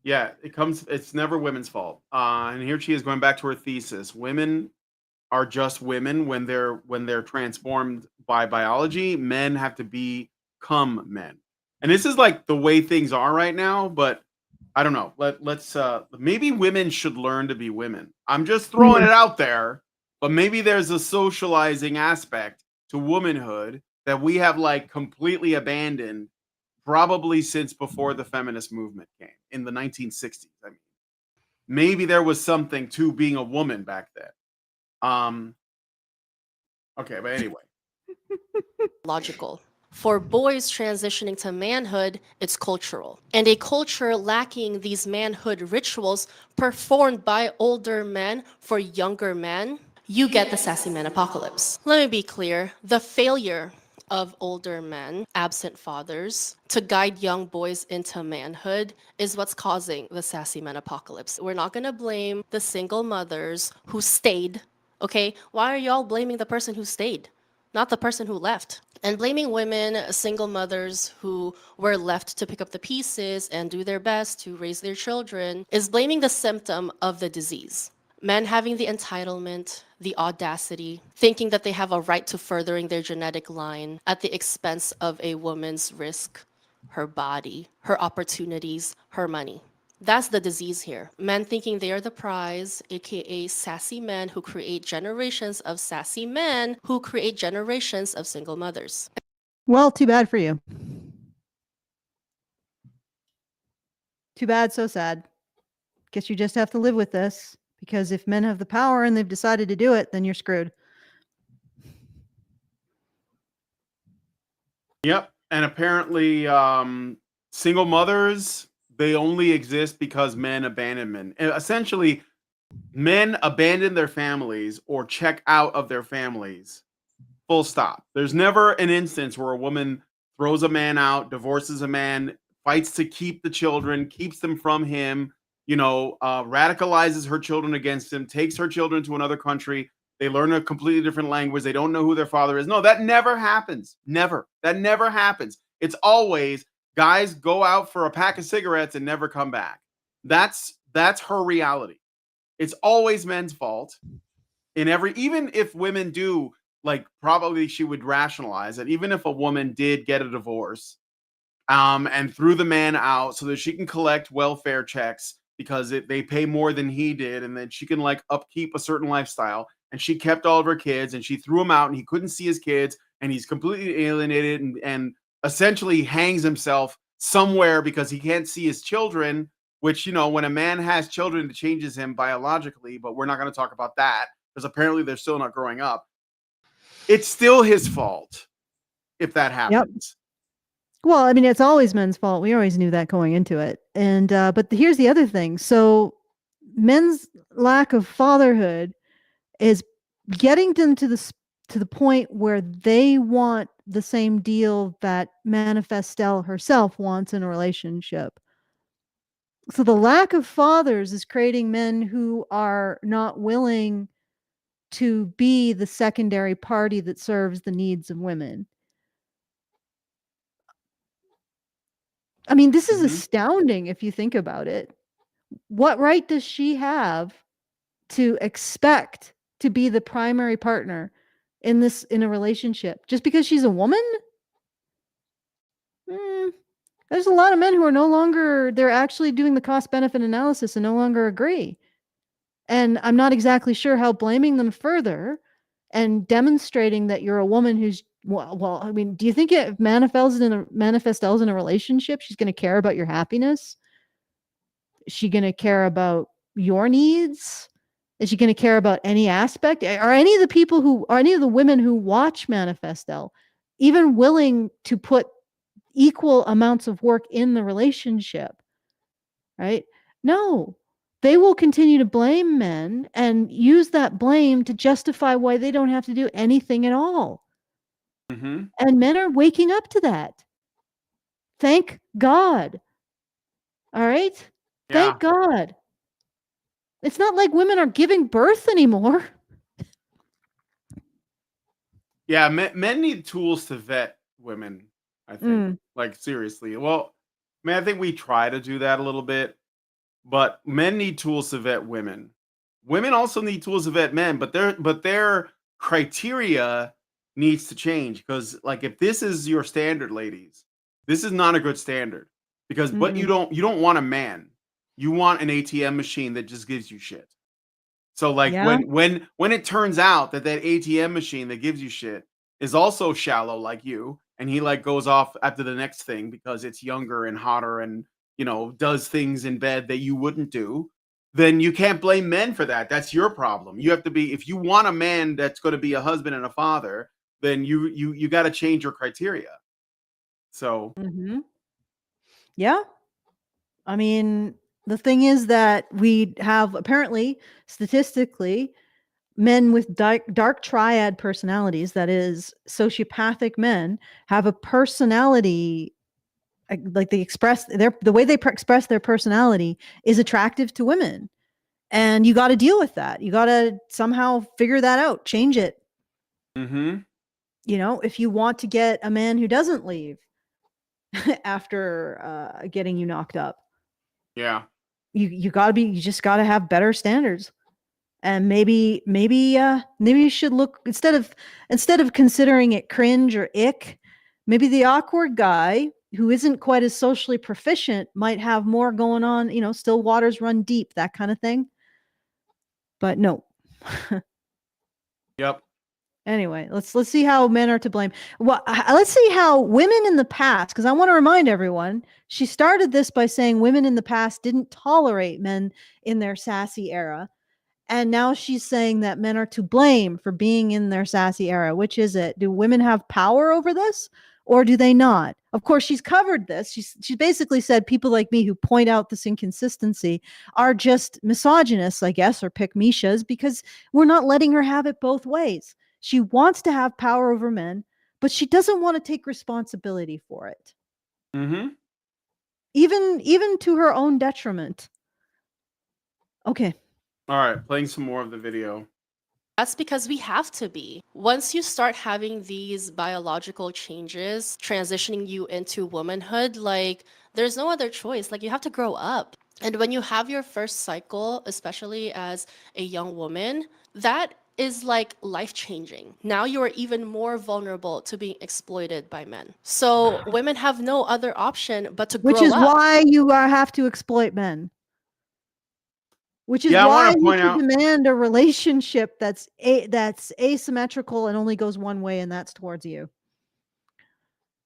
Yeah, it's never women's fault. And here she is going back to her thesis. Women are just women when they're transformed by biology. Men have to become men. And this is like the way things are right now, but I don't know. Let's maybe women should learn to be women. I'm just throwing it out there, but maybe there's a socializing aspect to womanhood that we have like completely abandoned, probably since before the feminist movement came in the 1960s. I mean, maybe there was something to being a woman back then. Okay, but anyway. Logical. For boys transitioning to manhood, it's cultural. And a culture lacking these manhood rituals performed by older men for younger men, you get the sassy man apocalypse. Let me be clear. The failure of older men, absent fathers, to guide young boys into manhood is what's causing the sassy man apocalypse. We're not going to blame the single mothers who stayed, okay? Why are y'all blaming the person who stayed, not the person who left? And blaming women, single mothers who were left to pick up the pieces and do their best to raise their children is blaming the symptom of the disease. Men having the entitlement, the audacity, thinking that they have a right to furthering their genetic line at the expense of a woman's risk, her body, her opportunities, her money. That's the disease here. Men thinking they are the prize, aka sassy men who create generations of sassy men who create generations of single mothers. Well, too bad for you. Too bad, so sad. Guess you just have to live with this, because if men have the power and they've decided to do it, then you're screwed. Yep. And apparently, single mothers, they only exist because men abandon men. And essentially, men abandon their families or check out of their families. Full stop. There's never an instance where a woman throws a man out, divorces a man, fights to keep the children, keeps them from him, radicalizes her children against him, takes her children to another country. They learn a completely different language. They don't know who their father is. No, that never happens. Never. That never happens. It's always guys go out for a pack of cigarettes and never come back. That's her reality. It's always men's fault. Even if women do, like, probably she would rationalize that even if a woman did get a divorce, and threw the man out so that she can collect welfare checks because they pay more than he did, and then she can like upkeep a certain lifestyle, and she kept all of her kids, and she threw him out, and he couldn't see his kids, and he's completely alienated, and essentially hangs himself somewhere because he can't see his children. Which, when a man has children, it changes him biologically, but we're not going to talk about that because apparently they're still not growing up. It's still his fault if that happens. Well, I mean, it's always men's fault. We always knew that going into it. And but here's the other thing. So men's lack of fatherhood is getting them to the point where they want the same deal that Manifestelle herself wants in a relationship. So the lack of fathers is creating men who are not willing to be the secondary party that serves the needs of women. I mean, this is astounding if you think about it. What right does she have to expect to be the primary partner in a relationship just because she's a woman? There's a lot of men who are they're actually doing the cost benefit analysis and no longer agree. And I'm not exactly sure how blaming them further and demonstrating that you're a woman who's well, I mean, do you think if Manifestelle's in a relationship, she's going to care about your happiness? Is she going to care about your needs? Is she going to care about any aspect? Are any of the women who watch Manifestelle even willing to put equal amounts of work in the relationship? Right? No. They will continue to blame men and use that blame to justify why they don't have to do anything at all. And men are waking up to that. Thank God. All right? Yeah. Thank God. It's not like women are giving birth anymore. Yeah, men need tools to vet women, I think. Like, seriously. Well, I mean, I think we try to do that a little bit, but men need tools to vet women. Women also need tools to vet men, but their criteria needs to change, because, like, if this is your standard, ladies, this is not a good standard. Because but you don't want a man. You want an ATM machine that just gives you shit. So, like, when it turns out that ATM machine that gives you shit is also shallow like you, and he like goes off after the next thing because it's younger and hotter and does things in bed that you wouldn't do, then you can't blame men for that. That's your problem. You have to be, if you want a man that's going to be a husband and a father, then you got to change your criteria. So yeah, I mean, the thing is that we have, apparently, statistically, men with dark triad personalities, that is sociopathic men, have a personality like they express the way they express their personality is attractive to women. And you got to deal with that. You got to somehow figure that out, change it. Mm-hmm. You know, if you want to get a man who doesn't leave after getting you knocked up, Yeah. you just got to have better standards. And maybe you should look, instead of considering it cringe or ick, maybe the awkward guy who isn't quite as socially proficient might have more going on, you know, still waters run deep, that kind of thing. But no. Yep. Anyway, let's see how men are to blame. Well, let's see how women in the past, because I want to remind everyone, she started this by saying women in the past didn't tolerate men in their sassy era. And now she's saying that men are to blame for being in their sassy era. Which is it? Do women have power over this or do they not? Of course, she's covered this. She basically said people like me who point out this inconsistency are just misogynists, I guess, or pickmieshas, because we're not letting her have it both ways. She wants to have power over men, but she doesn't want to take responsibility for it. Mm-hmm. Even to her own detriment. Okay. All right, playing some more of the video. That's because we have to be. Once you start having these biological changes transitioning you into womanhood, like there's no other choice. Like you have to grow up. And when you have your first cycle, especially as a young woman, that is like life changing. Now you are even more vulnerable to being exploited by men. So women have no other option but to Which grow is up. why you have to exploit men. Which is Yeah, I why wanna you point should out- demand a relationship that's asymmetrical and only goes one way, and that's towards you.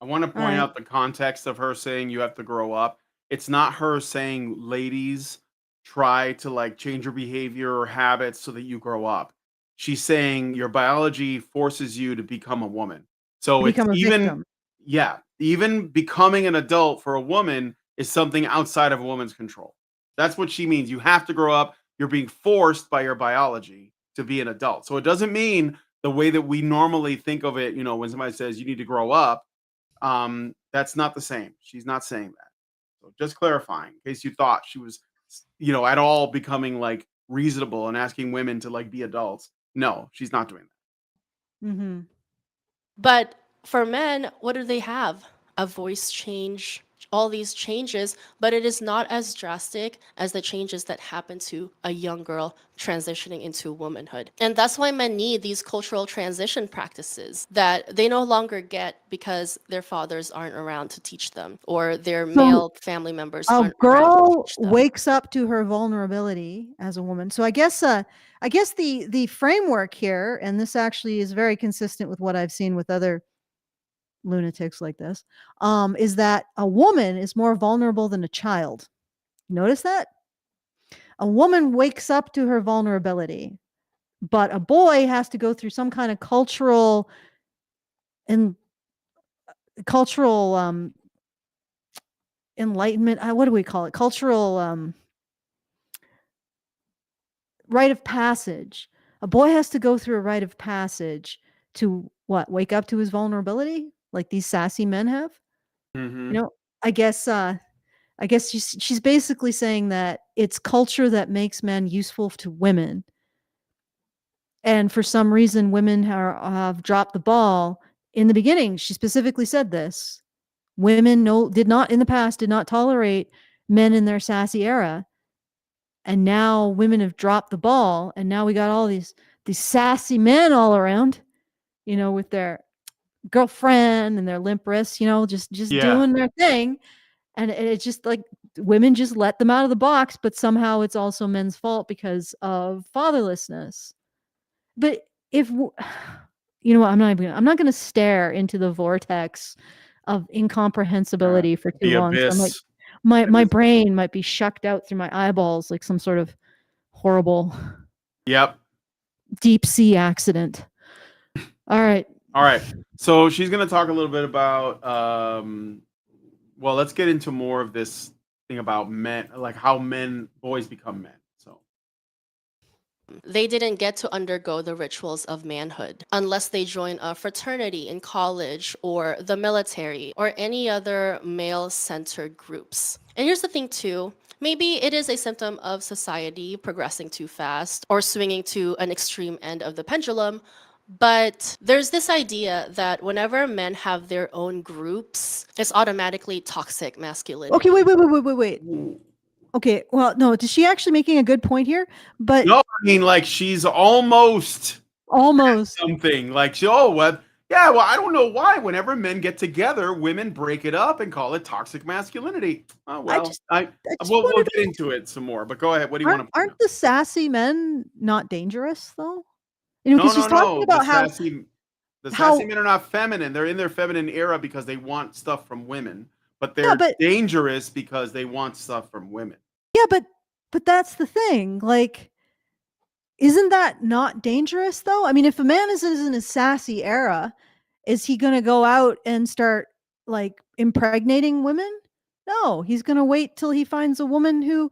I want to All point right. out the context of her saying you have to grow up. It's not her saying, ladies, try to like change your behavior or habits so that you grow up. She's saying your biology forces you to become a woman. So it's Become a even, victim. yeah, even becoming an adult for a woman is something outside of a woman's control. That's what she means. You have to grow up. You're being forced by your biology to be an adult. So it doesn't mean the way that we normally think of it, you know, when somebody says you need to grow up, that's not the same. She's not saying that. So just clarifying, in case you thought she was, you know, at all becoming like reasonable and asking women to like be adults. No, she's not doing that. Mm-hmm. But for men, what do they have? A voice change, all these changes, but it is not as drastic as the changes that happen to a young girl transitioning into womanhood. And that's why men need these cultural transition practices that they no longer get because their fathers aren't around to teach them or their male family members A aren't around to girl teach them. wakes up to her vulnerability as a woman. So I guess the framework here, and this actually is very consistent with what I've seen with other lunatics like this, is that a woman is more vulnerable than a child. Notice that? A woman wakes up to her vulnerability, but a boy has to go through some kind of cultural enlightenment. What do we call it? Cultural rite of passage. A boy has to go through a rite of passage to what? Wake up to his vulnerability, like these sassy men have. Mm-hmm. You know, I guess she's basically saying that it's culture that makes men useful to women. And for some reason, women have dropped the ball. In the beginning, she specifically said this. Women did not tolerate men in their sassy era. And now women have dropped the ball. And now we got all these sassy men all around, you know, with their girlfriend and their limp wrists, you know, just Yeah. doing their thing. And it's just like women just let them out of the box, but somehow it's also men's fault because of fatherlessness. But if you know what, I'm not going to stare into the vortex of incomprehensibility for too The long. So abyss. my brain might be shucked out through my eyeballs like some sort of horrible Yep. deep sea accident. All right. All right. So she's going to talk a little bit about, well, let's get into more of this thing about men, like how boys become men. So They didn't get to undergo the rituals of manhood unless they join a fraternity in college or the military or any other male-centered groups. And here's the thing too, maybe it is a symptom of society progressing too fast or swinging to an extreme end of the pendulum, but there's this idea that whenever men have their own groups, it's automatically toxic masculinity. Okay, wait. Okay, well, no, is she actually making a good point here? But No, I mean, like, she's almost something. Like, yeah, well, I don't know why. Whenever men get together, women break it up and call it toxic masculinity. Oh, well, just we'll wanted get into it some more, but go ahead. What do you want to point aren't out? the sassy men not dangerous though? You know, No, because no, she's talking no. about The how sassy men are not feminine. They're in their feminine era because they want stuff from women, but yeah, they're but dangerous because they want stuff from women. yeah, but that's the thing. Like, isn't that not dangerous though? I mean, if a man is in a sassy era, is he going to go out and start like impregnating women? No, he's going to wait till he finds a woman who,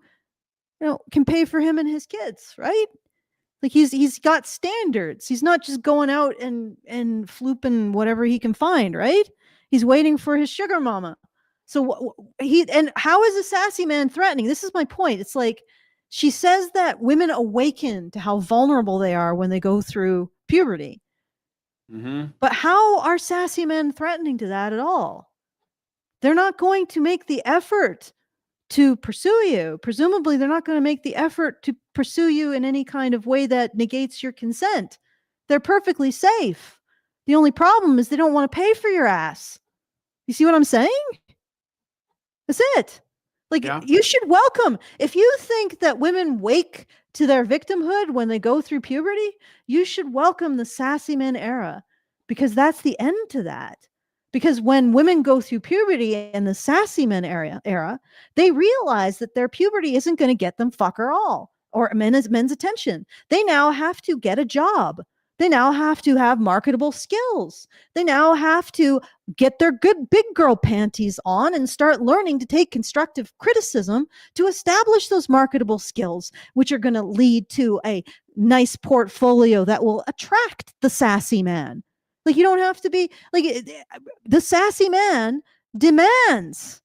can pay for him and his kids, right? Like he's got standards. He's not just going out and flooping whatever he can find, right? He's waiting for his sugar mama. So how is a sassy man threatening? This is my point. It's like she says that women awaken to how vulnerable they are when they go through puberty. Mm-hmm. But how are sassy men threatening to that at all? They're not going to make the effort to pursue you. Presumably, they're not going to make the effort to pursue you in any kind of way that negates your consent. They're perfectly safe. The only problem is they don't want to pay for your ass. You see what I'm saying? That's it. Like, Yeah. you should welcome, if you think that women wake to their victimhood when they go through puberty, you should welcome the Sassy Man era, because that's the end to that. Because when women go through puberty in the Sassy Man era, they realize that their puberty isn't going to get them fucker all or men's attention. They now have to get a job. They now have to have marketable skills. They now have to get their good big girl panties on and start learning to take constructive criticism to establish those marketable skills, which are going to lead to a nice portfolio that will attract the sassy man. Like, you don't have to be like, the sassy man demands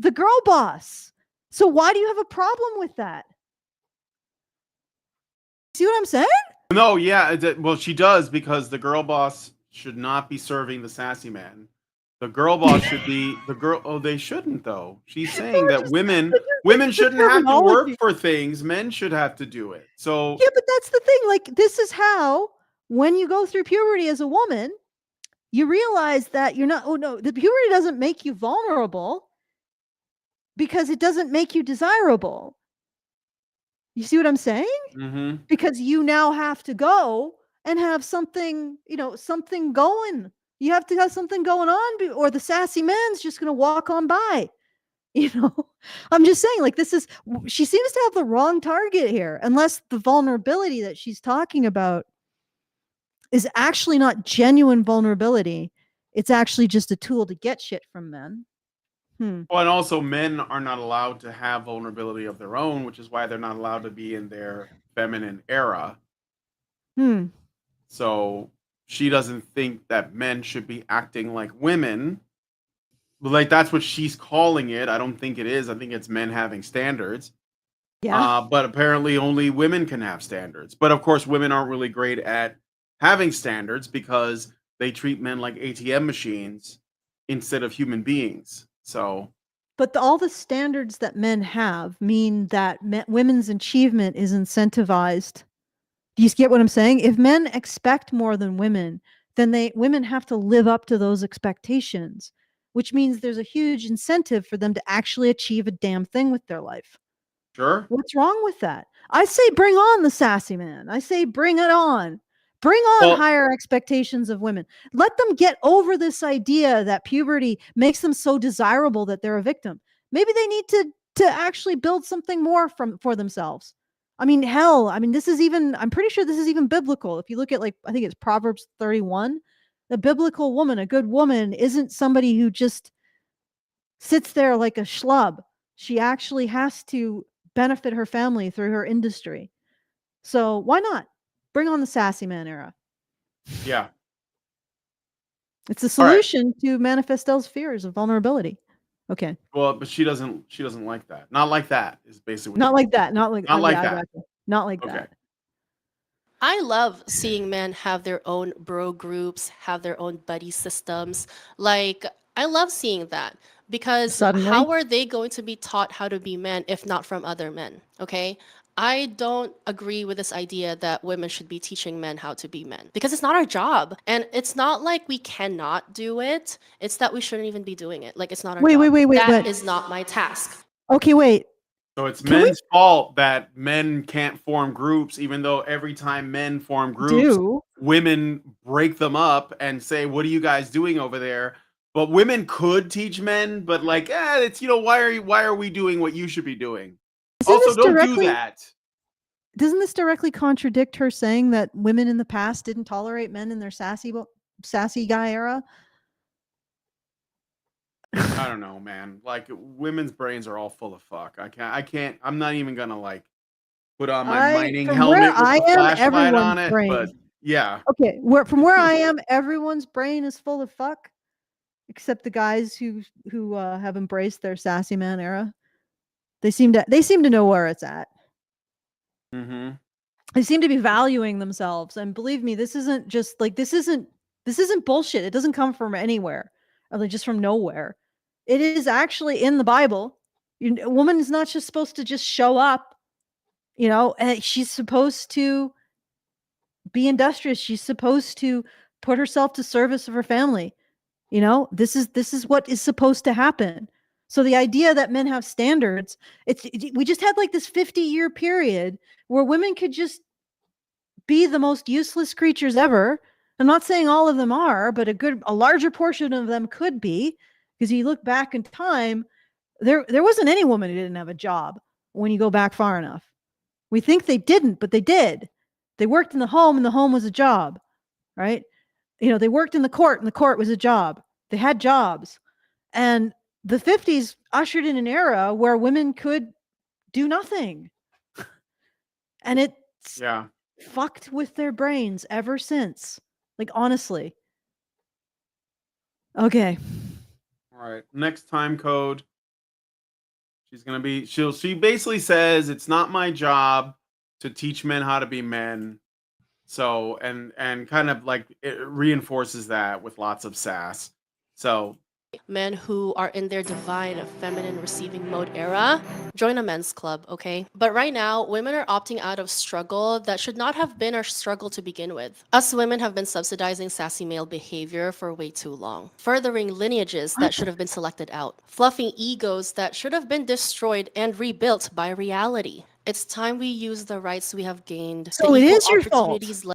the girl boss. So why do you have a problem with that? See what I'm saying? No, yeah. Well, she does, because the girl boss should not be serving the sassy man. The girl boss should be the girl. Oh, they shouldn't though. She's saying that women shouldn't have to work for things. Men should have to do it. So yeah, but that's the thing. Like, this is how, when you go through puberty as a woman, you realize that you're not. Oh no, the puberty doesn't make you vulnerable because it doesn't make you desirable. You see what I'm saying? mm-hmm. Because you now have to go and have something, something going. You have to have something going on, or the sassy man's just going to walk on by. I'm just saying, like, she seems to have the wrong target here, unless the vulnerability that she's talking about is actually not genuine vulnerability. It's actually just a tool to get shit from men. Well, and also men are not allowed to have vulnerability of their own, which is why they're not allowed to be in their feminine era. So she doesn't think that men should be acting like women. Like, that's what she's calling it. I don't think it is. I think it's men having standards. Yeah. But apparently only women can have standards. But of course, women aren't really great at having standards because they treat men like ATM machines instead of human beings. So, but all the standards that men have mean that women's achievement is incentivized. Do you get what I'm saying? If men expect more than women, then women have to live up to those expectations, which means there's a huge incentive for them to actually achieve a damn thing with their life. sure. What's wrong with that? I say bring on the sassy man. I say bring it on. Bring on higher expectations of women. Let them get over this idea that puberty makes them so desirable that they're a victim. Maybe they need to actually build something more for themselves. I mean, hell, I'm pretty sure this is even biblical. If you look at, like, I think it's Proverbs 31, the biblical woman, a good woman, isn't somebody who just sits there like a schlub. She actually has to benefit her family through her industry. So why not bring on the Sassy Man Era? Yeah. It's a All right. solution to Manifestelle's fears of vulnerability. Okay. Well, but she doesn't like that. Not like that is basically what Not she like that. Not like Not like yeah, I that. gotcha. Not like Okay. that. I love seeing men have their own bro groups, have their own buddy systems. Like, I love seeing that because Suddenly. how are they going to be taught how to be men if not from other men? Okay. I don't agree with this idea that women should be teaching men how to be men because it's not our job. And it's not like we cannot do it. It's that we shouldn't even be doing it. Like, it's not our Wait, job. wait, That but is not my task. okay, wait. So it's Can we- men's fault that men can't form groups, even though every time men form groups, Do women break them up and say, "What are you guys doing over there?" But women could teach men, but like, it's why are we doing what you should be doing? Isn't Also, this don't do directly- that. doesn't this directly contradict her saying that women in the past didn't tolerate men in their sassy guy era? I don't know, man. Like women's brains are all full of fuck. I'm not even gonna like put on my mining from where helmet with I the am, flashlight everyone's on it, brain. but yeah. Okay, from where I am, everyone's brain is full of fuck, except the guys who have embraced their Sassy Man era. They seem to know where it's at. Mm-hmm. They seem to be valuing themselves, and believe me, this isn't just like this isn't bullshit. It doesn't come from anywhere, or just from nowhere. It is actually in the Bible. A woman is not just supposed to just show up, and she's supposed to be industrious. She's supposed to put herself to service of her family. This is what is supposed to happen. So the idea that men have standards, we just had like this 50-year period where women could just be the most useless creatures ever. I'm not saying all of them are, but a larger portion of them could be, because you look back in time, there wasn't any woman who didn't have a job when you go back far enough. We think they didn't, but they did. They worked in the home, and the home was a job, right? They worked in the court, and the court was a job. They had jobs. And the 50s ushered in an era where women could do nothing. And it's fucked with their brains ever since. Like, honestly. Okay. All right. Next time code. She basically says it's not my job to teach men how to be men. So and kind of like it reinforces that with lots of sass. So Men who are in their divine feminine receiving mode era, join a men's club, okay? But right now, women are opting out of struggle that should not have been our struggle to begin with. Us women have been subsidizing sassy male behavior for way too long, furthering lineages that should have been selected out, fluffing egos that should have been destroyed and rebuilt by reality. It's time we use the rights we have gained. So the it equal is your fault. opportunities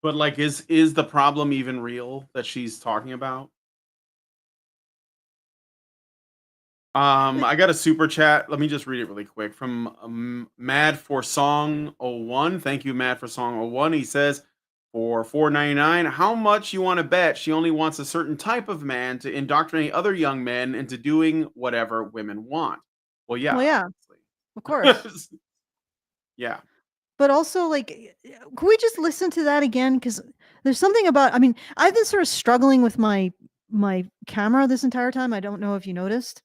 but like is the problem even real that she's talking about? I got a super chat. Let me just read it really quick from Mad for Song 01. Thank you, Mad for Song 01. He says, for $4.99, how much you want to bet she only wants a certain type of man to indoctrinate other young men into doing whatever women want? Well, yeah. Well, yeah. Obviously. Of course. Yeah. But also, like, can we just listen to that again? Because there's something about, I've been sort of struggling with my camera this entire time. I don't know if you noticed.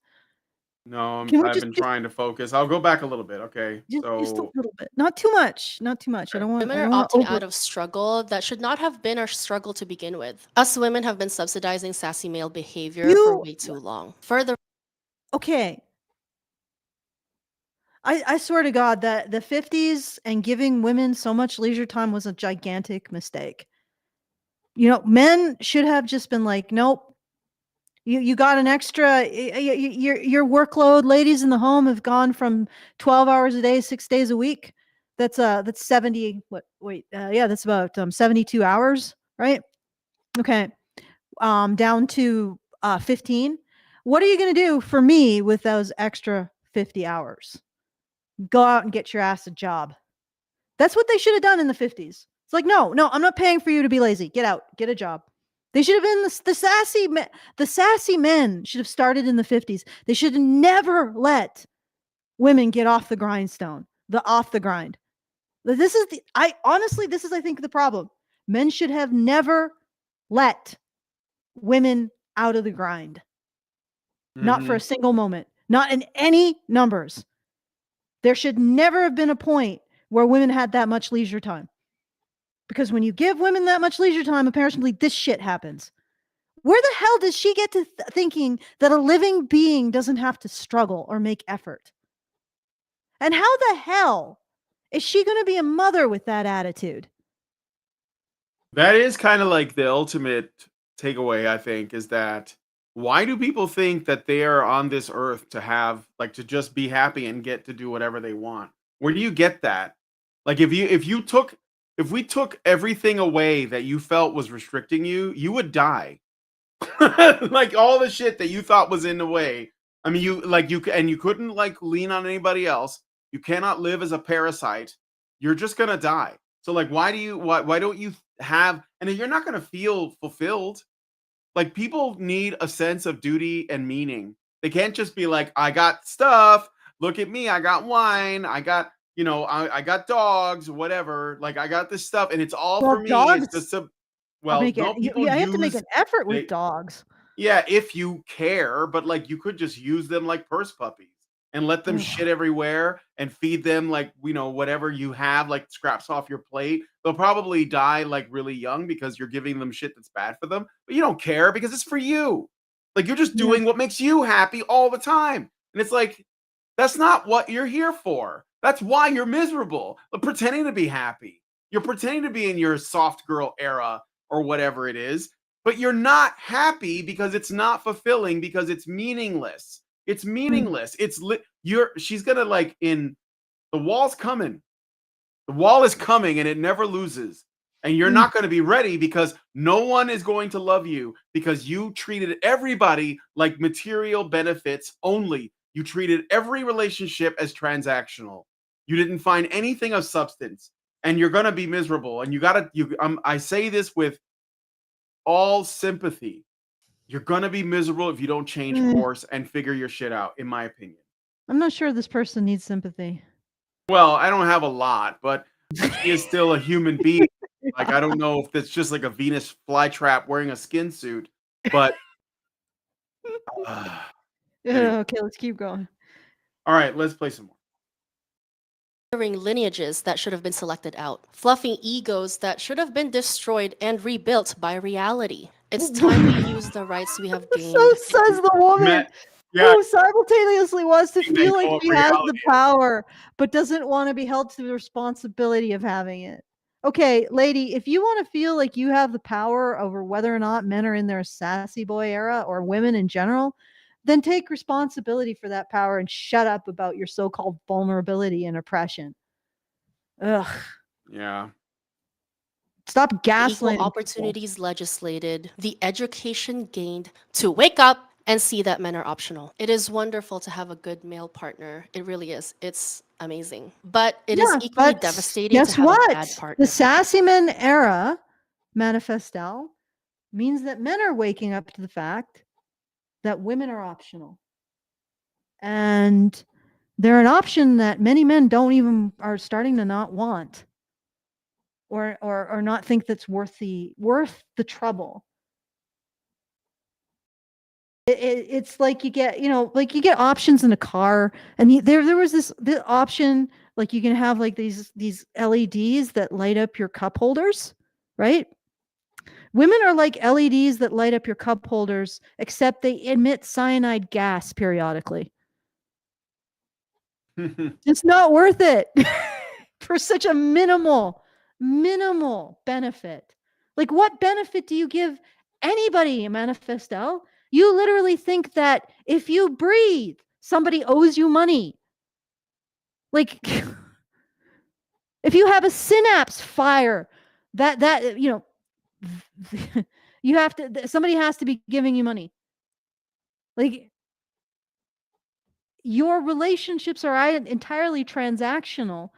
No, Can we I've been trying to focus. I'll go back a little bit. Okay. just a So little bit. Not too much. Not too much. I don't want women I are don't want opting over- out of struggle that should not have been our struggle to begin with. Us women have been subsidizing sassy male behavior for way too long. Further, Okay. I swear to God that the 50s and giving women so much leisure time was a gigantic mistake. Men should have just been like, nope. You got an extra. Your workload, ladies in the home, have gone from 12 hours a day, 6 days a week. That's 70. That's about 72 hours, right? Okay, down to 15. What are you going to do for me with those extra 50 hours? Go out and get your ass a job. That's what they should have done in the 50s. It's like, no, I'm not paying for you to be lazy. Get out, get a job. They should have been the sassy men should have started in the 50s. They should have never let women get off the grindstone, off the grind. This is I think the problem. Men should have never let women out of the grind. Not for a single moment. Not in any numbers. There should never have been a point where women had that much leisure time. Because when you give women that much leisure time, apparently this shit happens. Where the hell does she get to thinking that a living being doesn't have to struggle or make effort? And how the hell is she going to be a mother with that attitude? That is kind of like the ultimate takeaway, I think, is that why do people think that they are on this earth to have, like, to just be happy and get to do whatever they want? Where do you get that? Like, if we took everything away that you felt was restricting you, you would die. Like, all the shit that you thought was in the way. I mean, you couldn't, like, lean on anybody else. You cannot live as a parasite. You're just gonna die. So, like, why don't you have, and you're not gonna feel fulfilled. Like, people need a sense of duty and meaning. They can't just be like, I got stuff. Look at me. I got wine. I got, I got dogs, whatever. Like, I got this stuff, and it's all for me. It's just you have to make an effort with dogs. Yeah, if you care, but, like, you could just use them like purse puppies and let them shit everywhere and feed them, like, whatever you have, like, scraps off your plate. They'll probably die, like, really young because you're giving them shit that's bad for them, but you don't care because it's for you. Like, you're just doing what makes you happy all the time. And it's like, that's not what you're here for. That's why you're miserable. But pretending to be happy. You're pretending to be in your soft girl era or whatever it is, but you're not happy because it's not fulfilling, because it's meaningless. It's meaningless. She's gonna, like, the wall's coming. The wall is coming and it never loses. And you're not going to be ready because no one is going to love you because you treated everybody like material benefits only. You treated every relationship as transactional. You didn't find anything of substance, and you're going to be miserable. And I say this with all sympathy. You're going to be miserable if you don't change course and figure your shit out, in my opinion. I'm not sure this person needs sympathy. Well, I don't have a lot, but she is still a human being. Like, I don't know if it's just like a Venus flytrap wearing a skin suit, but okay, let's keep going. All right, let's play some more. Lineages that should have been selected out, fluffing egos that should have been destroyed and rebuilt by reality. It's time we use the rights we have gained. So says the woman who simultaneously wants to feel like she has the power, but doesn't want to be held to the responsibility of having it. Okay, lady, if you want to feel like you have the power over whether or not men are in their sassy boy era or women in general, then take responsibility for that power and shut up about your so-called vulnerability and oppression. Ugh. Yeah. Stop gaslighting. Equal opportunities legislated, the education gained to wake up and see that men are optional. It is wonderful to have a good male partner. It really is. It's amazing. But it is equally devastating to have a bad partner. The Sassy Man Era, Manifestelle, means that men are waking up to the fact that women are optional. And they're an option that many men are starting to not want. Or not think that's worth the trouble. It's like you get, you get options in a car, and there was the option, like you can have like these LEDs that light up your cup holders, right? Women are like LEDs that light up your cup holders, except they emit cyanide gas periodically. It's not worth it for such a minimal benefit. Like, what benefit do you give anybody, Manifestelle? You literally think that if you breathe, somebody owes you money. Like, if you have a synapse fire, that you have to, somebody has to be giving you money. Like, your relationships are entirely transactional,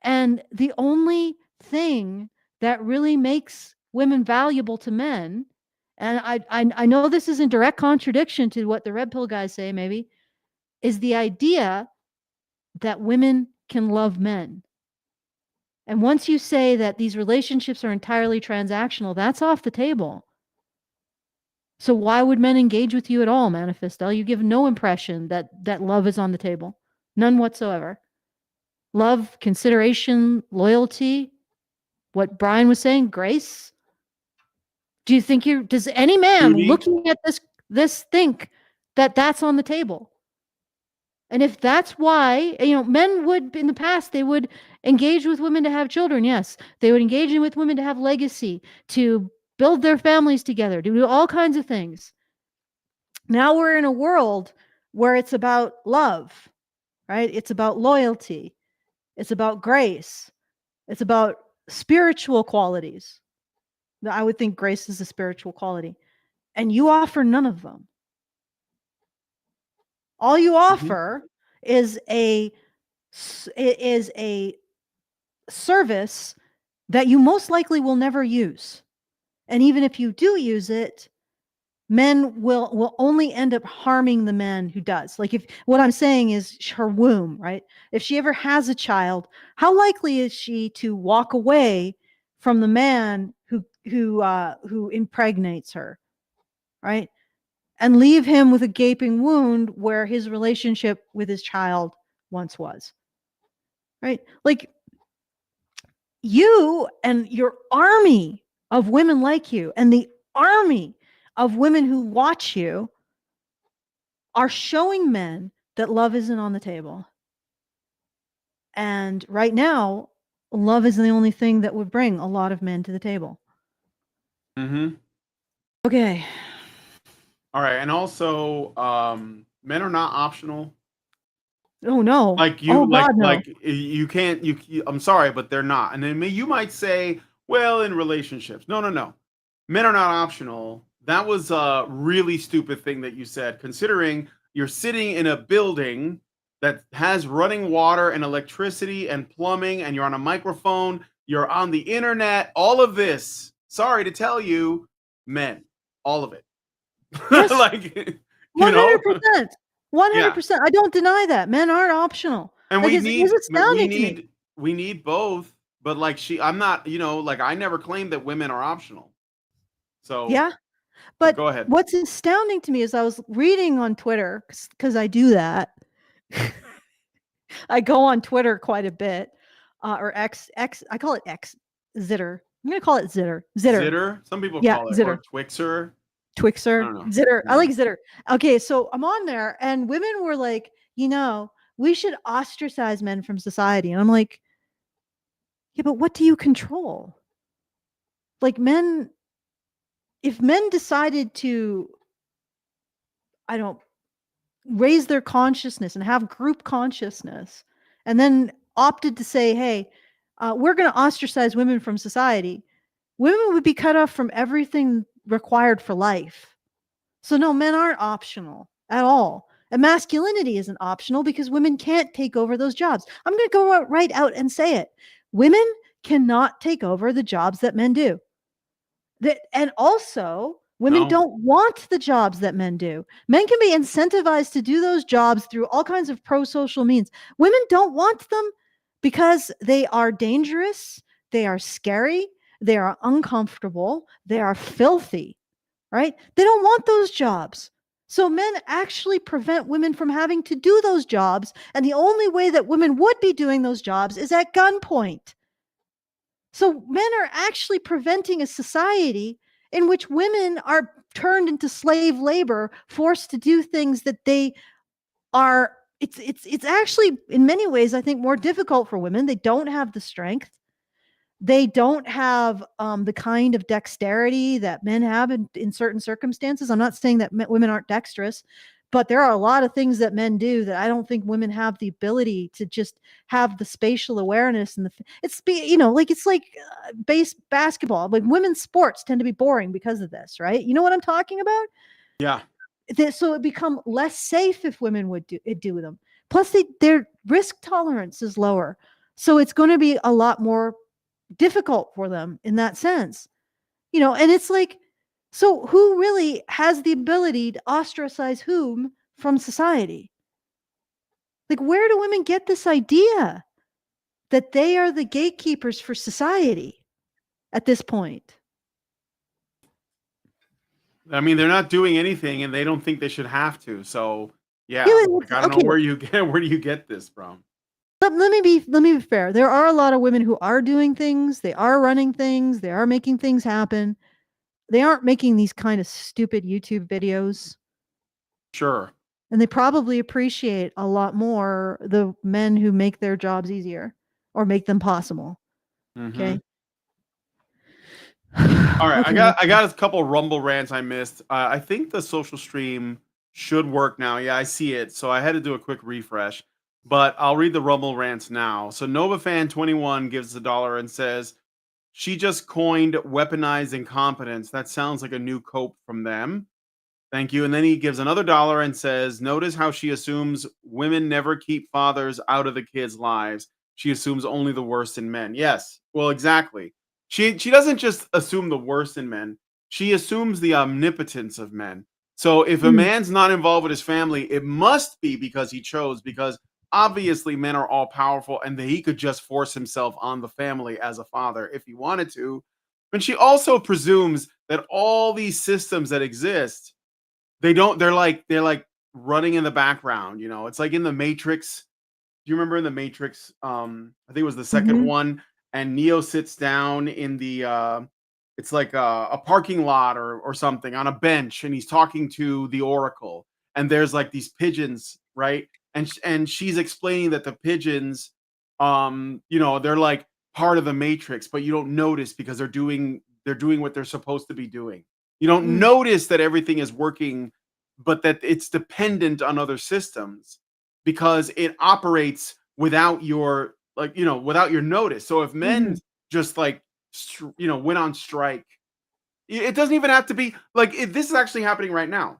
and the only thing that really makes women valuable to men, and I know this is in direct contradiction to what the red pill guys say, maybe, is the idea that women can love men. And once you say that these relationships are entirely transactional, that's off the table. So why would men engage with you at all, Manifestelle? You give no impression that love is on the table. None whatsoever. Love, consideration, loyalty, what Brian was saying, grace. Do you think does any man Duty. looking at this think that that's on the table? And if that's why, men would, in the past, they would engage with women to have children. Yes. They would engage with women to have legacy, to build their families together, to do all kinds of things. Now we're in a world where it's about love, right? It's about loyalty. It's about grace. It's about spiritual qualities. I would think grace is a spiritual quality. And you offer none of them. All you offer is a service that you most likely will never use. And even if you do use it, men will only end up harming the man who does. Like, if what I'm saying is her womb, right? If she ever has a child, how likely is she to walk away from the man who impregnates her, right? And leave him with a gaping wound where his relationship with his child once was, right? Like, you and your army of women like you and the army of women who watch you are showing men that love isn't on the table. And right now, love is the only thing that would bring a lot of men to the table. Okay. All right. And also, men are not optional. Oh no. Like you, oh, like, God, no. like you can't, I'm sorry, but they're not. And then you might say, well, in relationships. No. Men are not optional. That was a really stupid thing that you said, considering you're sitting in a building that has running water and electricity and plumbing, and you're on a microphone, you're on the internet, all of this. Sorry to tell you, men, all of it. Yes. Like, 100%. 100%. Yeah. I don't deny that. Men aren't optional. And Like, we it's astounding to me. we need both, but like I'm not, like I never claimed that women are optional. So Yeah. But go ahead. what's astounding to me is I was reading on Twitter, because I do that. I go on Twitter quite a bit, or X. I call it X. Zitter. I'm going to call it Zitter. Zitter? Some people Yeah, call it, Zitter. or Twixer. Twixer. I don't know. Zitter. Yeah. I like Zitter. Okay, so I'm on there, and women were like, we should ostracize men from society. And I'm like, yeah, but what do you control? Like, if men decided to, raise their consciousness and have group consciousness, and then opted to say, hey, we're going to ostracize women from society, women would be cut off from everything required for life. So no, men aren't optional at all. And masculinity isn't optional because women can't take over those jobs. I'm going to go right out and say it. Women cannot take over the jobs that men do. And also, women don't want the jobs that men do. Men can be incentivized to do those jobs through all kinds of pro-social means. Women don't want them because they are dangerous, they are scary, they are uncomfortable, they are filthy, right? They don't want those jobs. So men actually prevent women from having to do those jobs. And the only way that women would be doing those jobs is at gunpoint. So men are actually preventing a society in which women are turned into slave labor, forced to do things that they are. It's actually, in many ways, I think, more difficult for women. They don't have the strength. They don't have the kind of dexterity that men have in certain circumstances. I'm not saying that women aren't dexterous, but there are a lot of things that men do that I don't think women have the ability to just have the spatial awareness and it's like base basketball. Like, women's sports tend to be boring because of this, right? You know what I'm talking about? Yeah. So it become less safe if women would do them. Plus, their risk tolerance is lower, so it's going to be a lot more difficult for them in that sense, and it's like, so who really has the ability to ostracize whom from society? Like, where do women get this idea that they are the gatekeepers for society at this point? I mean, they're not doing anything, and they don't think they should have to. So, Yeah, yeah, but like I don't know okay, where do you get this from? let me be fair. There are a lot of women who are doing things, they are running things, they are making things happen. They aren't making these kind of stupid YouTube videos, Sure. and they probably appreciate a lot more the men who make their jobs easier or make them possible. Mm-hmm. Okay. All right, Okay. I got a couple Rumble rants I missed. I think the social stream should work now. Yeah, I see it. So I had to do a quick refresh, but I'll read the Rumble rants now. So NovaFan21 gives $1 and says she just coined weaponized incompetence. That sounds like a new cope from them. Thank you. And then he gives another $1 and says, notice how she assumes women never keep fathers out of the kids' lives. She assumes only the worst in men. Yes. Well, exactly. She doesn't just assume the worst in men. She assumes the omnipotence of men. So if a Mm. man's not involved with his family, it must be because he chose, because obviously men are all powerful and that he could just force himself on the family as a father if he wanted to. And she also presumes that all these systems that exist, they're like running in the background, it's like in the Matrix. Do you remember in the Matrix, I think it was the second Mhm. one, and Neo sits down in the it's like a parking lot or something on a bench, and he's talking to the Oracle, and there's like these pigeons, right? And she's explaining that the pigeons, they're like part of the Matrix, but you don't notice because they're doing what they're supposed to be doing. You don't Mm. notice that everything is working, but that it's dependent on other systems because it operates without your, without your notice. So if men Mhm. just like went on strike, it doesn't even have to be like this is actually happening right now.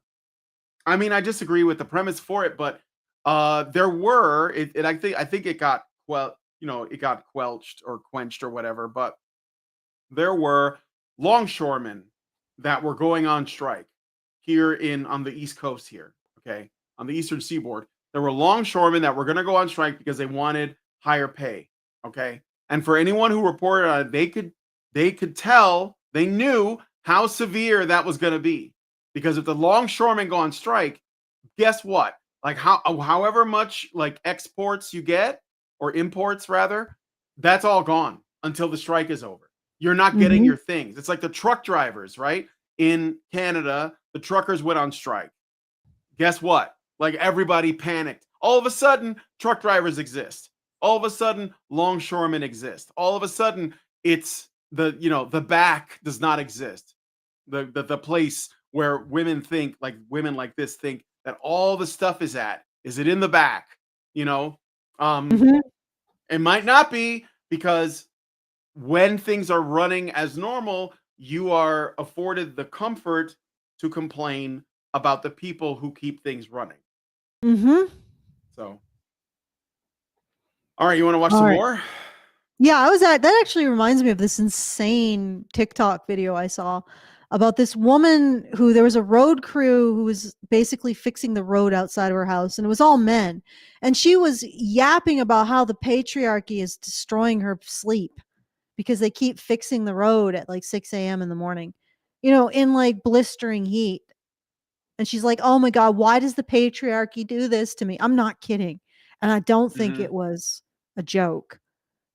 I mean, I disagree with the premise for it, but there were it I think it got it got quelched or quenched or whatever, but there were longshoremen that were going on strike here on the East Coast here, okay, on the Eastern Seaboard. There were longshoremen that were going to go on strike because they wanted higher pay, okay. And for anyone who reported on it, they could tell, they knew how severe that was going to be, because if the longshoremen go on strike, guess what? Like however much like exports you get, or imports rather, that's all gone until the strike is over. You're not getting Mhm. your things. It's like the truck drivers, right? In Canada, the truckers went on strike. Guess what? Like everybody panicked. All of a sudden, truck drivers exist. All of a sudden, longshoremen exist. All of a sudden, it's the back does not exist. The place where women like this think that all the stuff is it in the back? You know, um, Mhm. it might not be, because when things are running as normal, you are afforded the comfort to complain about the people who keep things running. Mhm. So, all right, you want to watch All some right. more? Yeah, I was at that actually reminds me of this insane TikTok video I saw about this woman who there was a road crew who was basically fixing the road outside of her house, and it was all men. And she was yapping about how the patriarchy is destroying her sleep because they keep fixing the road at like 6 a.m. in the morning, in like blistering heat. And she's like, "Oh my God, why does the patriarchy do this to me?" I'm not kidding. And I don't think Hmm. it was a joke.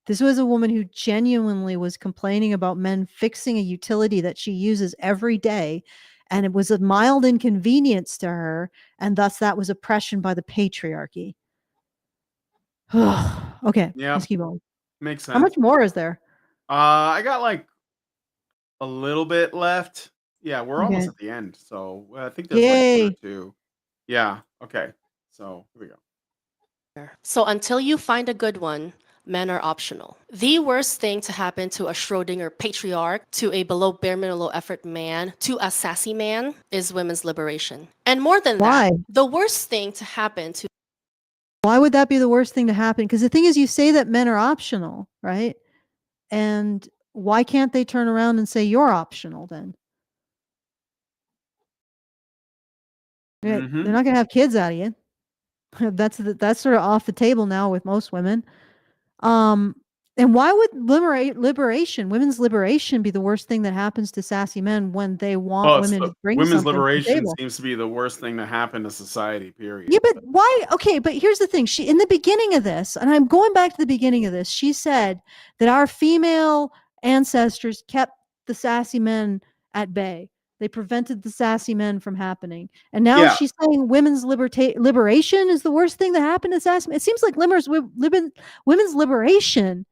This was a woman who genuinely was complaining about men fixing a utility that she uses every day, and it was a mild inconvenience to her, and thus that was oppression by the patriarchy. Okay, let's Yep, keep going. makes How much sense. more is there? I got like a little bit left. Yeah, we're almost Okay. at the end, so I think there's like one or Yay. two. Yeah. Okay. So here we go. So until you find a good one, men are optional. The worst thing to happen to a Schrodinger patriarch, to a below bare minimum low effort man, to a sassy man is women's liberation. And more than that, Why? the worst thing to happen to Why would that be the worst thing to happen? Because the thing is, you say that men are optional, right? And why can't they turn around and say you're optional then? They're Hmm. not going to have kids out of you. That's sort of off the table now with most women. And why would women's liberation be the worst thing that happens to sassy men when they want Well, it's women to bring women's something to the liberation table? seems to be the worst thing to happen to society, period. Yeah, but why? Okay, but here's the thing. She, in the beginning of this, and I'm going back to the beginning of this, she said that our female ancestors kept the sassy men at bay. They prevented the sassy men from happening. And now Yeah. she's saying women's liberation is the worst thing that happened to sassy men. It seems like women's liberation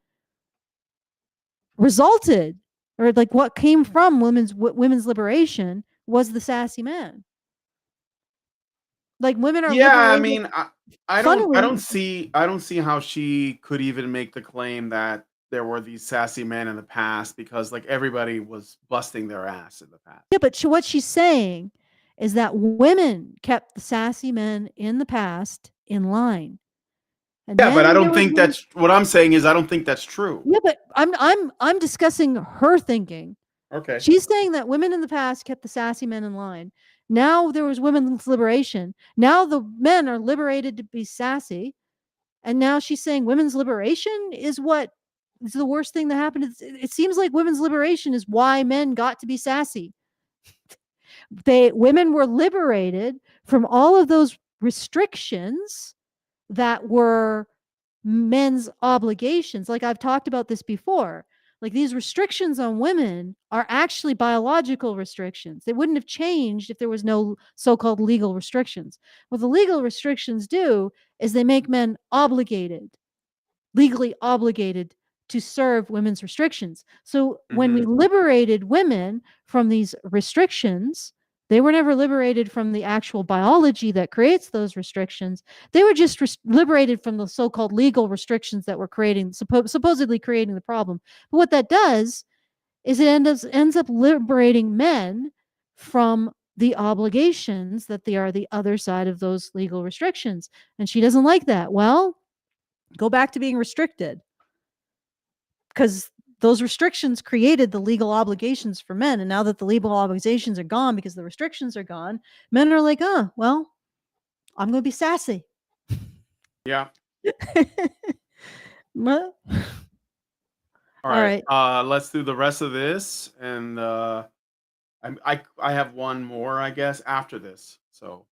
resulted, or like what came from women's liberation was the sassy man. Like women are Yeah, I liberated. mean, I don't see how she could even make the claim that there were these sassy men in the past, because like everybody was busting their ass in the past. Yeah, but what she's saying is that women kept the sassy men in the past in line. And Yeah, but I then there don't was think that's what I'm saying is I don't think that's true. Yeah, but I'm discussing her thinking. Okay. She's saying that women in the past kept the sassy men in line. Now there was women's liberation. Now the men are liberated to be sassy. And now she's saying women's liberation is what is the worst thing that happened. It seems like women's liberation is why men got to be sassy. Women were liberated from all of those restrictions that were men's obligations. Like I've talked about this before. Like these restrictions on women are actually biological restrictions. They wouldn't have changed if there was no so-called legal restrictions. What the legal restrictions do is they make men legally obligated to serve women's restrictions. So when we liberated women from these restrictions, they were never liberated from the actual biology that creates those restrictions. They were just liberated from the so-called legal restrictions that were supposedly creating the problem. But what that does is it ends up liberating men from the obligations that they are the other side of those legal restrictions. And she doesn't like that. Well, go back to being restricted, because those restrictions created the legal obligations for men. And now that the legal obligations are gone because the restrictions are gone, men are like, oh, well, I'm going to be sassy. Yeah. Well, All right. Let's do the rest of this, and I have one more, I guess, after this. So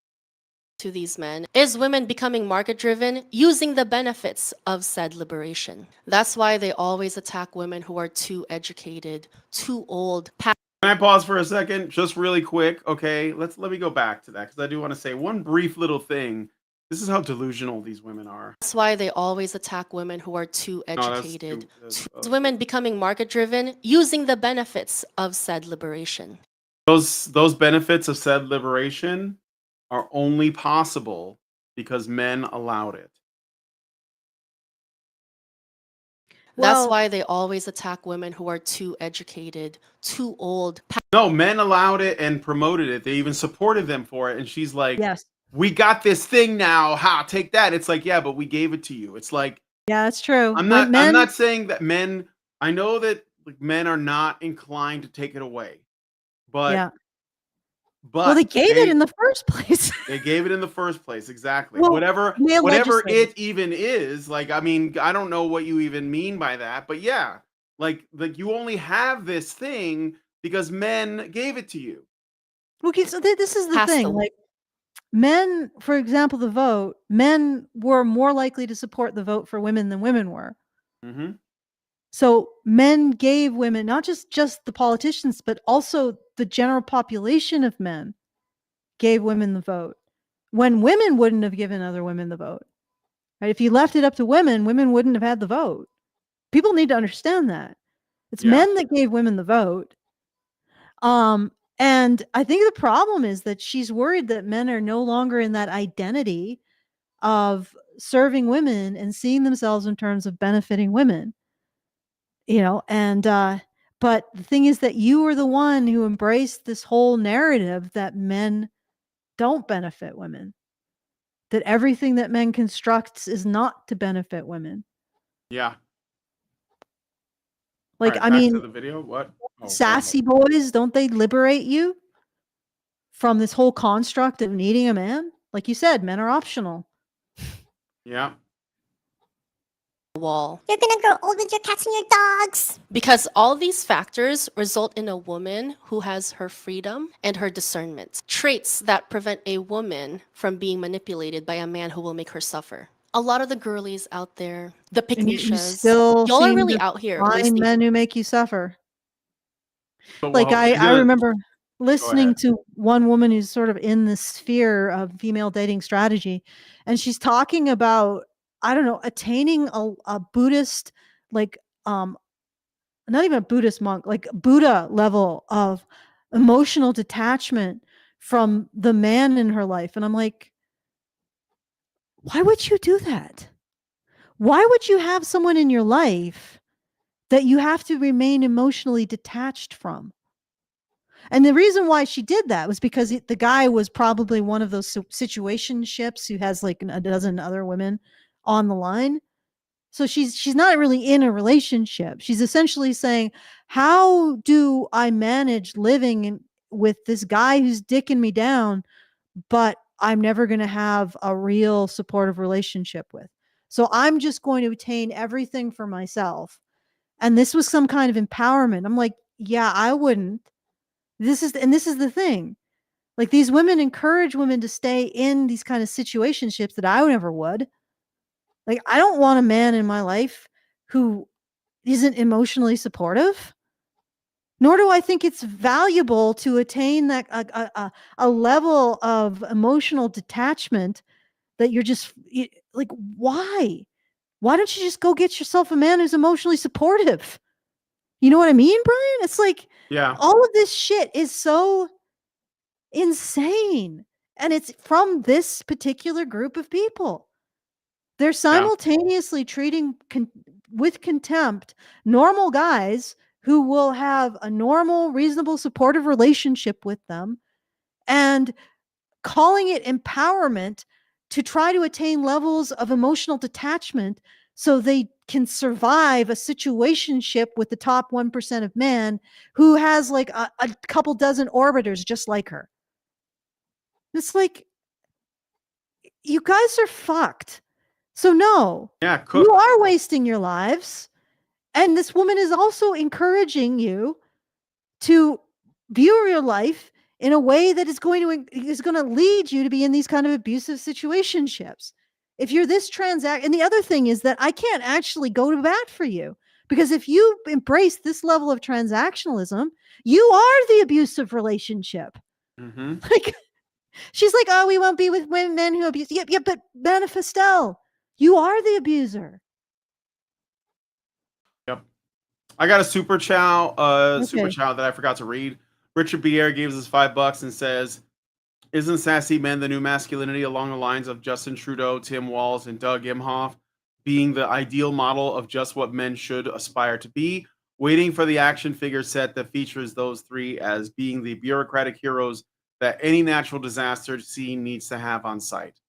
to these men is women becoming market driven using the benefits of said liberation. That's why they always attack women who are too educated, too old. can I pause for a second, just really quick? Okay, let me go back to that, because I do want to say one brief little thing. This is how delusional these women are. That's why they always attack women who are too educated. That's women becoming market driven using the benefits of said liberation. Those benefits of said liberation are only possible because men allowed it. That's why they always attack women who are too educated, too old. No, men allowed it and promoted it. They even supported them for it. And she's like, yes, we got this thing now. Ha, take that. It's like, yeah, but we gave it to you. It's like, yeah, that's true. I'm not saying that men, I know that like, men are not inclined to take it away. But yeah. Well, they gave it in the first place. They gave it in the first place, exactly. Well, whatever it even is, like, I mean, I don't know what you even mean by that, but yeah, like you only have this thing because men gave it to you. Okay, so this is the thing. Like men, for example, the vote, men were more likely to support the vote for women than women were. Mm-hmm. So men gave women, not just the politicians, but also the general population of men gave women the vote, when women wouldn't have given other women the vote. Right? If you left it up to women, women wouldn't have had the vote. People need to understand that. It's men that gave women the vote. And I think the problem is that she's worried that men are no longer in that identity of serving women and seeing themselves in terms of benefiting women. You know, and but the thing is that you are the one who embraced this whole narrative that men don't benefit women, that everything that men constructs is not to benefit women. Yeah. Like, right, I mean, to the video. What? Sassy boys, don't they liberate you from this whole construct of needing a man? Like you said, men are optional. Yeah. wall. You're gonna grow old with your cats and your dogs. Because all these factors result in a woman who has her freedom and her discernment. Traits that prevent a woman from being manipulated by a man who will make her suffer. A lot of the girlies out there, the And you pickmieshas, still y'all are seem really to out here find wasting. men who make you suffer. But, Like well, I she's gonna- remember ahead. listening to one woman who's sort of in the sphere of female dating strategy, and she's talking about, I don't know, attaining a Buddhist, like not even a Buddhist monk, like Buddha level of emotional detachment from the man in her life. And I'm like, why would you do that? Why would you have someone in your life that you have to remain emotionally detached from? And the reason why she did that was because the guy was probably one of those situationships who has like a dozen other women on the line. So she's not really in a relationship. She's essentially saying, how do I manage living with this guy who's dicking me down, but I'm never going to have a real supportive relationship with? So I'm just going to attain everything for myself. And this was some kind of empowerment. I'm like, yeah, I wouldn't. This is the thing. Like, these women encourage women to stay in these kind of situationships that I never would. Like, I don't want a man in my life who isn't emotionally supportive. Nor do I think it's valuable to attain that a level of emotional detachment that you're just like, why? Why don't you just go get yourself a man who's emotionally supportive? You know what I mean, Brian? It's like Yeah. all of this shit is so insane. And it's from this particular group of people. They're simultaneously treating with contempt normal guys who will have a normal, reasonable, supportive relationship with them, and calling it empowerment to try to attain levels of emotional detachment so they can survive a situationship with the top 1% of man who has like a couple dozen orbiters just like her. It's like, you guys are fucked. So no, Yeah. you are wasting your lives. And this woman is also encouraging you to view your life in a way that is going to lead you to be in these kind of abusive situationships. If you're this and the other thing is that I can't actually go to bat for you, because if you embrace this level of transactionalism, you are the abusive relationship. Mm-hmm. Like, she's like, oh, we won't be with men who abuse. Yeah, but Manifestelle, you are the abuser. Yep. I got a super chow, super Okay. chow that I forgot to read. Richard Bier gives us $5 and says, "Isn't sassy men the new masculinity along the lines of Justin Trudeau, Tim Walz, and Doug Imhoff being the ideal model of just what men should aspire to be? Waiting for the action figure set that features those three as being the bureaucratic heroes that any natural disaster scene needs to have on site."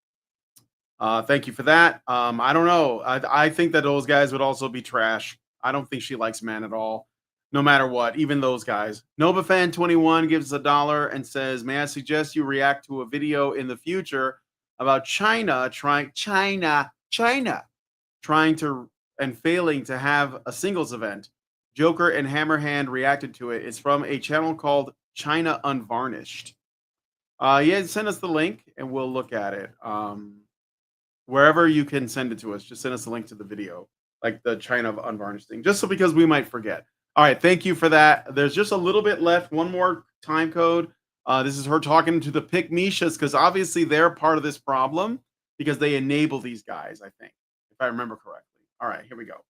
Thank you for that. I don't know. I think that those guys would also be trash. I don't think she likes men at all, no matter what, even those guys. NovaFan21 gives $1 and says, "May I suggest you react to a video in the future about China trying to and failing to have a singles event? Joker and Hammerhand reacted to it. It's from a channel called China Unvarnished." Yeah, send us the link and we'll look at it. Wherever you can send it to us, just send us a link to the video, like the China Unvarnished thing, just so because we might forget. All right, thank you for that. There's just a little bit left. One more time code. This is her talking to the pickmieshas, because obviously they're part of this problem because they enable these guys, I think, if I remember correctly. All right, here we go.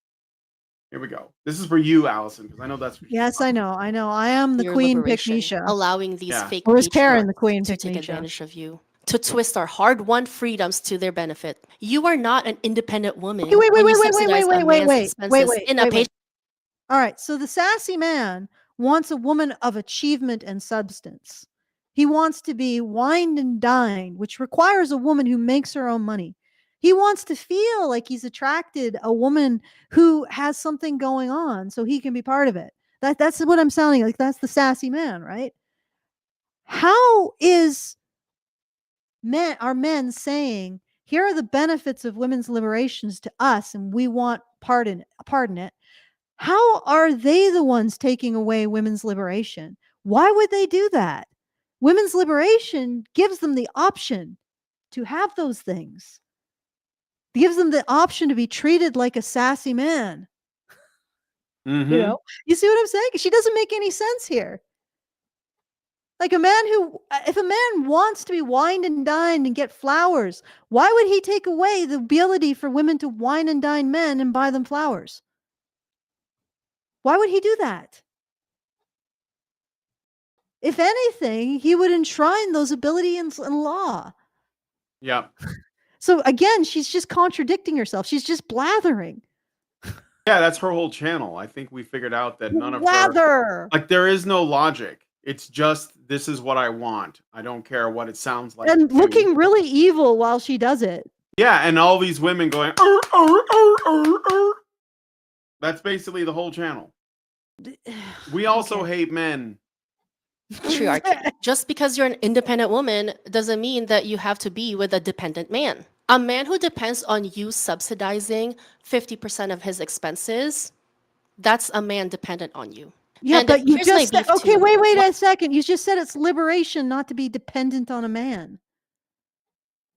Here we go. This is for you, Allison, because I know that's what Yes, I know. I am the Your queen liberation, pickmiesha. allowing these Yeah. fake Or is Karen the patriarchs queen to take pickmiesha? advantage of you, to twist our hard-won freedoms to their benefit. You are not an independent woman Wait, when you subsidize a man's expenses in a wait. All right, so the sassy man wants a woman of achievement and substance. He wants to be wined and dined, which requires a woman who makes her own money. He wants to feel like he's attracted a woman who has something going on so he can be part of it. That's what I'm sounding like. That's the sassy man, right? How is are men saying here are the benefits of women's liberations to us, and we want pardon it. How are they the ones taking away women's liberation? Why would they do that? Women's liberation gives them the option to have those things. It gives them the option to be treated like a sassy man. Mm-hmm. You know, you see what I'm saying? She doesn't make any sense here. Like a man who, if a man wants to be wined and dined and get flowers, why would he take away the ability for women to wine and dine men and buy them flowers? Why would he do that? If anything, he would enshrine those abilities in law. Yeah. So again, she's just contradicting herself. She's just blathering. Yeah, that's her whole channel. I think we figured out that none of her, Blather. like, there is no logic. It's just, this is what I want. I don't care what it sounds like. And to you. looking really evil while she does it. Yeah, and all these women going, "Arr, arr, arr, arr, arr." That's basically the whole channel. We also hate men. Patriarchy. Just because you're an independent woman doesn't mean that you have to be with a dependent man. A man who depends on you subsidizing 50% of his expenses, that's a man dependent on you. Yeah, And but you here's my just said, beef okay, too. wait a second. You just said it's liberation not to be dependent on a man.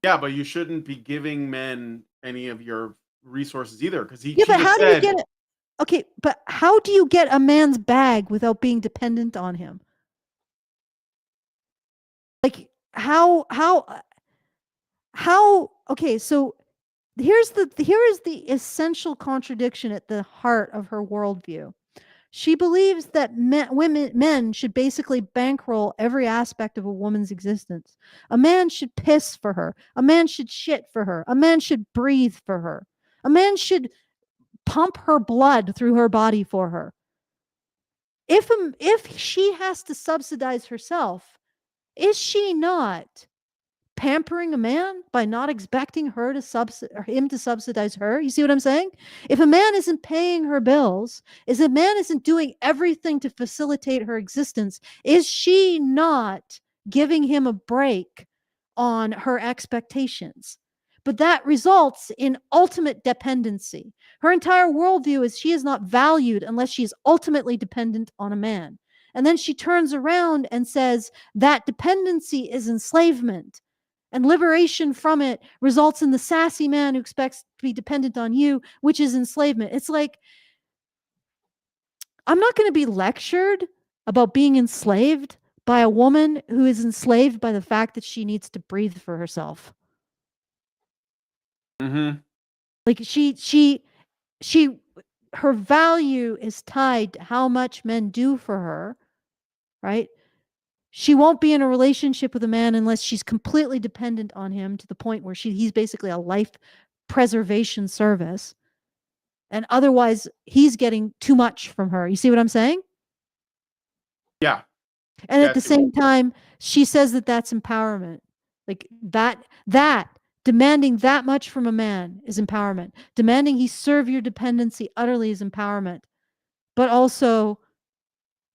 Yeah, but you shouldn't be giving men any of your resources either, because Yeah, but how do you get it? Okay, but how do you get a man's bag without being dependent on him? Like how okay, so here is the essential contradiction at the heart of her worldview. She believes that men should basically bankroll every aspect of a woman's existence. A man should piss for her. A man should shit for her. A man should breathe for her. A man should pump her blood through her body for her. If she has to subsidize herself, is she not pampering a man by not expecting him to subsidize her? You see what I'm saying? If a man isn't paying her bills, if a man isn't doing everything to facilitate her existence, is she not giving him a break on her expectations? But that results in ultimate dependency. Her entire worldview is she is not valued unless she is ultimately dependent on a man. And then she turns around and says that dependency is enslavement. And liberation from it results in the sassy man who expects to be dependent on you, which is enslavement. It's like, I'm not going to be lectured about being enslaved by a woman who is enslaved by the fact that she needs to breathe for herself. Mm-hmm. Like her value is tied to how much men do for her, right? She won't be in a relationship with a man unless she's completely dependent on him to the point where he's basically a life preservation service. And otherwise, he's getting too much from her. You see what I'm saying? Yeah. And at the same time, she says that that's empowerment. Like that demanding that much from a man is empowerment. Demanding he serve your dependency utterly is empowerment. But also,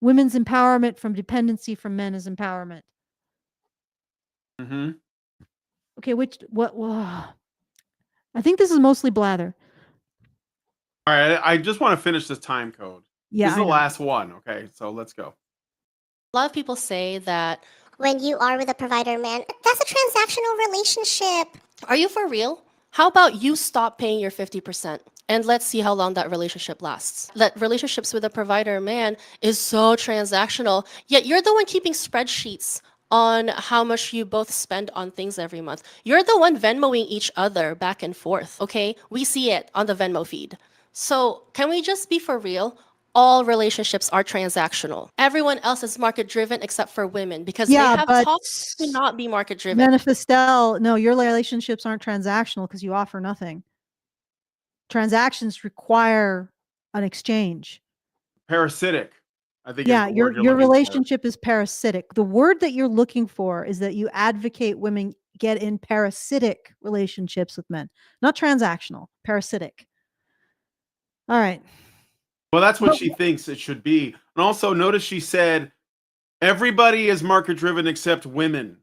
women's empowerment from dependency from men is empowerment. Mm-hmm. Okay, I think this is mostly blather. All right, I just want to finish this time code. Yeah, this is the last one. Okay, so let's go. A lot of people say that When you are with a provider man, that's a transactional relationship. Are you for real? How about you stop paying your 50% and let's see how long that relationship lasts? That relationships with a provider man is so transactional, yet you're the one keeping spreadsheets on how much you both spend on things every month. You're the one Venmoing each other back and forth, okay? We see it on the Venmo feed. So can we just be for real? All relationships are transactional. Everyone else is market-driven except for women because they have taught to not be market-driven. Manifestelle, no, your relationships aren't transactional because you offer nothing. Transactions require an exchange. Parasitic, I think. Yeah, is the word your relationship for. Is parasitic. The word that you're looking for is that you advocate women get in parasitic relationships with men, not transactional, parasitic. All right. Well, that's what she thinks it should be. And also, notice she said, everybody is market-driven except women.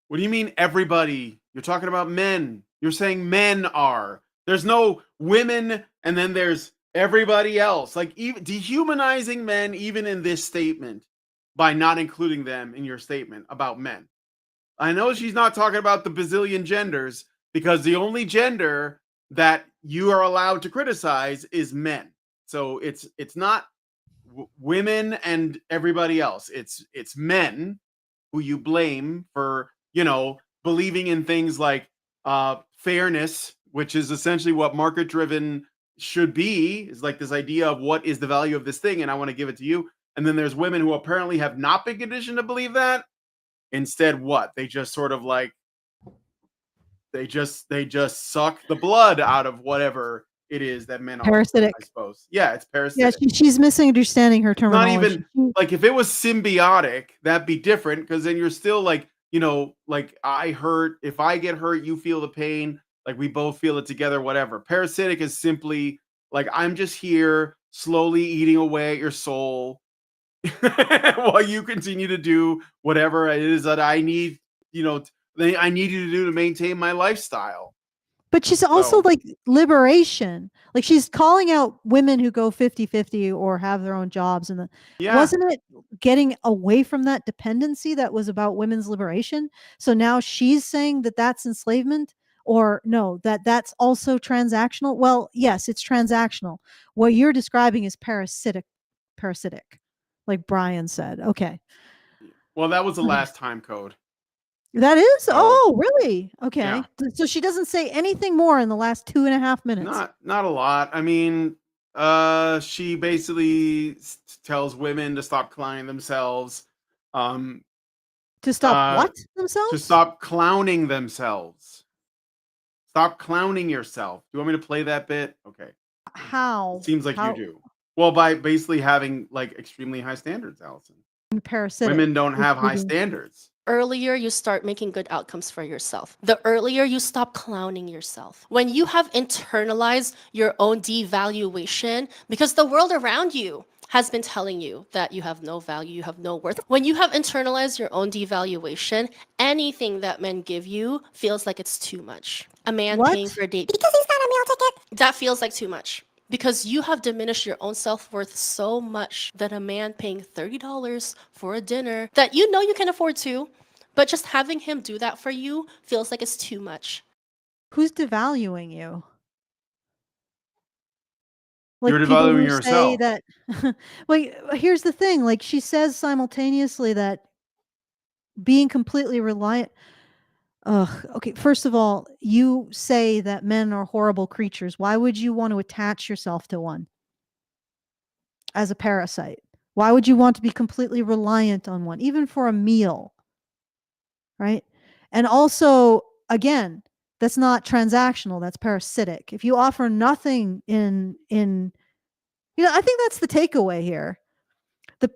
What do you mean everybody? You're talking about men. You're saying men are. There's no women, and then there's everybody else. Like, even dehumanizing men, even in this statement, by not including them in your statement about men. I know she's not talking about the bazillion genders, because the only gender that you are allowed to criticize is men. So it's not women and everybody else. It's men who you blame for, believing in things like fairness, which is essentially what market driven should be, is like this idea of what is the value of this thing, and I want to give it to you. And then there's women who apparently have not been conditioned to believe that. Instead, what? They just sort of like they just suck the blood out of whatever it is that men are. Parasitic. I suppose. Yeah, it's Yeah, parasitic. she's It's misunderstanding her not terminology. even like, if it was symbiotic, that'd be different, because then you're still like, like, I hurt. If I get hurt, you feel the pain. Like, we both feel it together, whatever. Parasitic is simply like, I'm just here slowly eating away at your soul while you continue to do whatever it is that I need, I need you to do to maintain my lifestyle. But she's also like liberation. Like, she's calling out women who go 50-50 or have their own jobs. And wasn't it getting away from that dependency that was about women's liberation? So now she's saying that that's enslavement, or no, that's also transactional. Well, yes, it's transactional. What you're describing is parasitic, like Brian said. Okay. Well, that was the last time code. That is? Oh, really? Okay. Yeah. So she doesn't say anything more in the last 2.5 minutes. Not a lot. I mean, she basically tells women to stop clowning themselves. To stop what themselves? To stop clowning themselves. Stop clowning yourself. Do you want me to play that bit? Okay. How? It seems like you do. Well, by basically having like extremely high standards, Alison. Parasitic. Women don't have high standards. Earlier you start making good outcomes for yourself. The earlier you stop clowning yourself. When you have internalized your own devaluation, because the world around you has been telling you that you have no value, you have no worth. When you have internalized your own devaluation, anything that men give you feels like it's too much. A man paying for a date Because he's not a meal ticket. that feels like too much. Because you have diminished your own self-worth so much that a man paying $30 for a dinner that you know you can afford to, but just having him do that for you feels like it's too much. Who's devaluing you? Like, You're people devaluing who yourself. say that. Like, here's the thing. Like, she says simultaneously that being completely reliant. Okay. First of all, you say that men are horrible creatures. Why would you want to attach yourself to one as a parasite? Why would you want to be completely reliant on one, even for a meal? Right? And also, again, that's not transactional. That's parasitic. If you offer nothing I think that's the takeaway here.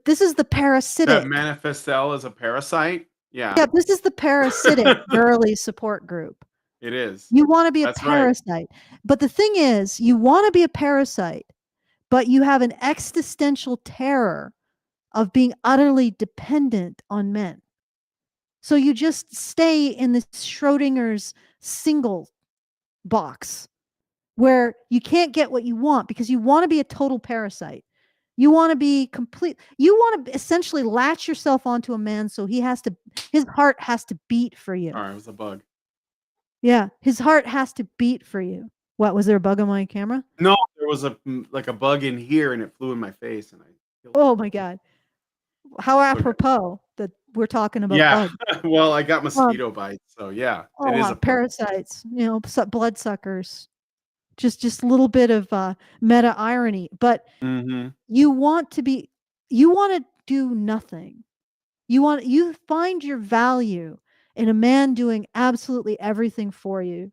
This is the parasitic. That Manifestelle is a parasite. Yeah. Yeah, this is the parasitic girly support group. It is. You want to be That's a parasite. Right. But the thing is, you want to be a parasite, but you have an existential terror of being utterly dependent on men. So you just stay in this Schrodinger's single box where you can't get what you want because you want to be a total parasite. You want to be complete. You want to essentially latch yourself onto a man so his heart has to beat for you. All right, it was a bug. Yeah, his heart has to beat for you. What, was there a bug on my camera? No, there was a bug in here and it flew in my face and I killed it. Oh my God. How apropos that we're talking about bugs. Well, I got mosquito bites, so yeah. It is a parasites, bloodsuckers. Just a little bit of meta irony, but you want to do nothing. You find your value in a man doing absolutely everything for you,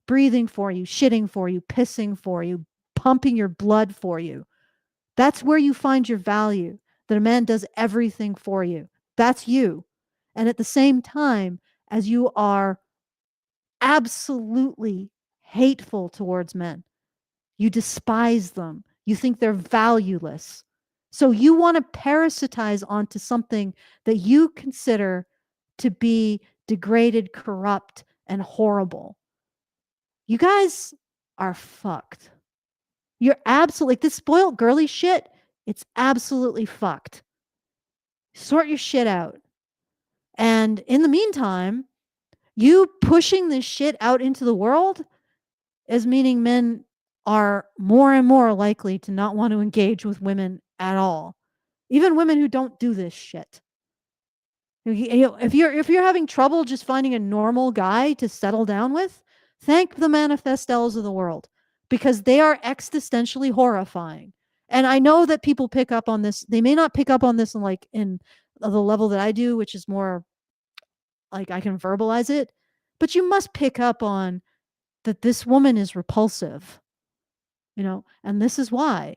breathing for you, shitting for you, pissing for you, pumping your blood for you. That's where you find your value, that a man does everything for you. That's you. And at the same time, as you are absolutely hateful towards men, you despise them, you think they're valueless. So you want to parasitize onto something that you consider to be degraded, corrupt, and horrible. You guys are fucked. You're absolutely like this spoiled girly shit. It's absolutely fucked. Sort your shit out. And in the meantime, you pushing this shit out into the world is meaning men are more and more likely to not want to engage with women at all. Even women who don't do this shit. If you're having trouble just finding a normal guy to settle down with, thank the Manifestelles of the world, because they are existentially horrifying. And I know that people pick up on this. They may not pick up on this in the level that I do, which is more like I can verbalize it, but you must pick up on that this woman is repulsive, and this is why.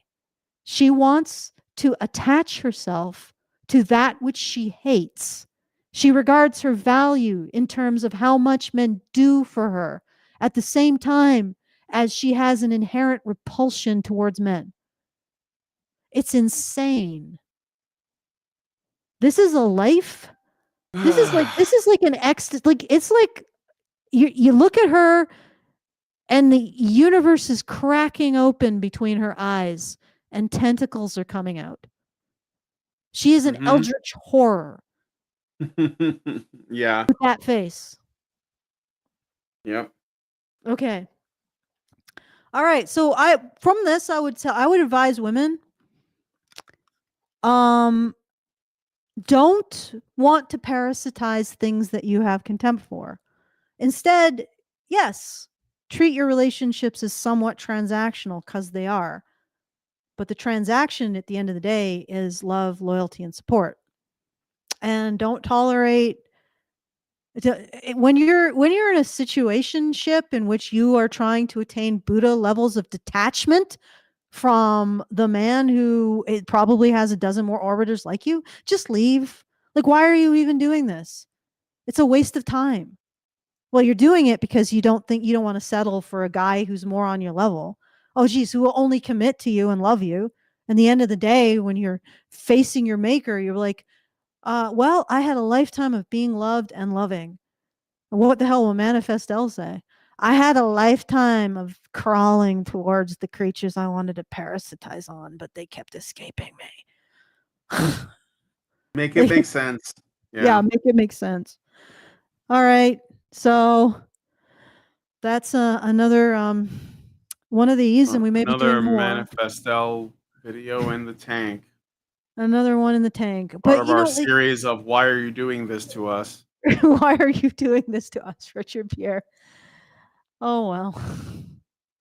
She wants to attach herself to that which she hates. She regards her value in terms of how much men do for her, at the same time as she has an inherent repulsion towards men. It's insane. This is a life. This is like an it's like you look at her and the universe is cracking open between her eyes and tentacles are coming out. She is an eldritch horror. Yeah. With that face. Yep. Okay. All right. So from this I would advise women don't want to parasitize things that you have contempt for. Instead, yes, treat your relationships as somewhat transactional, because they are. But the transaction at the end of the day is love, loyalty, and support. And don't tolerate when you're in a situationship in which you are trying to attain Buddha levels of detachment from the man who it probably has a dozen more orbiters like you, just leave. Like, why are you even doing this? It's a waste of time. Well, you're doing it because you don't want to settle for a guy who's more on your level. Oh, geez, who will only commit to you and love you. And the end of the day, when you're facing your maker, you're like, well, I had a lifetime of being loved and loving. What the hell will Manifestelle say? I had a lifetime of crawling towards the creatures I wanted to parasitize on, but they kept escaping me. Make it make sense. Yeah, make it make sense. All right. So that's another one of these, and we may be doing more. Another Manifestelle video in the tank. Another one in the tank. Part of our series of why are you doing this to us? Why are you doing this to us, Richard Pierre? Oh well.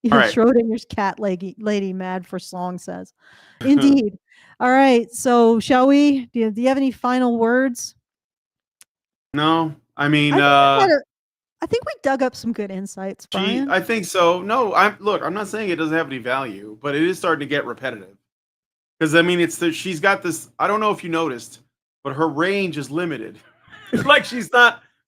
Even right. Schrodinger's cat lady mad for song says. Indeed. All right. So shall we? Do you have any final words? No. I mean, I think we dug up some good insights, Brian. I think so. No, I'm not saying it doesn't have any value, but it is starting to get repetitive. Because I mean, she's got this. I don't know if you noticed, but her range is limited. It's like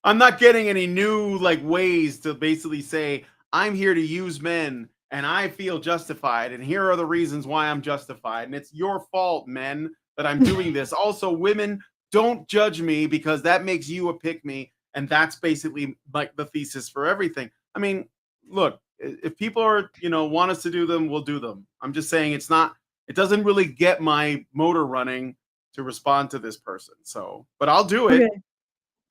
I'm not getting any new ways to basically say I'm here to use men and I feel justified and here are the reasons why I'm justified and it's your fault, men, that I'm doing this. Also, women, don't judge me because that makes you a pick me, and that's basically like the thesis for everything. I mean, look, if people are want us to do them, we'll do them. I'm just saying it doesn't really get my motor running to respond to this person. So, but I'll do it. Okay.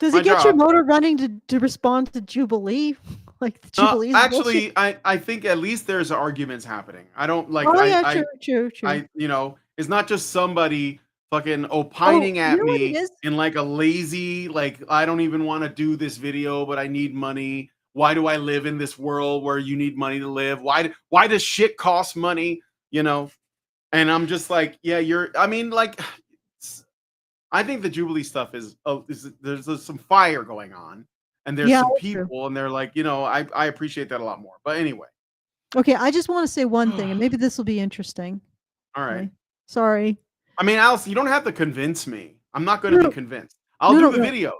Does it get your motor running to respond to Jubilee? Like the Jubilee? Actually, I think at least there's arguments happening. I don't like. True. It's not just somebody fucking opining at me in like a lazy, I don't even want to do this video, but I need money. Why do I live in this world where you need money to live? Why does shit cost money? And I'm just like, yeah, I think the Jubilee stuff is there's some fire going on, and there's some people, and they're like, I appreciate that a lot more. But anyway. Okay, I just want to say one thing, and maybe this will be interesting. All right. Okay. Sorry. I mean, Alice, you don't have to convince me. I'm not going to be convinced. I'll do the videos,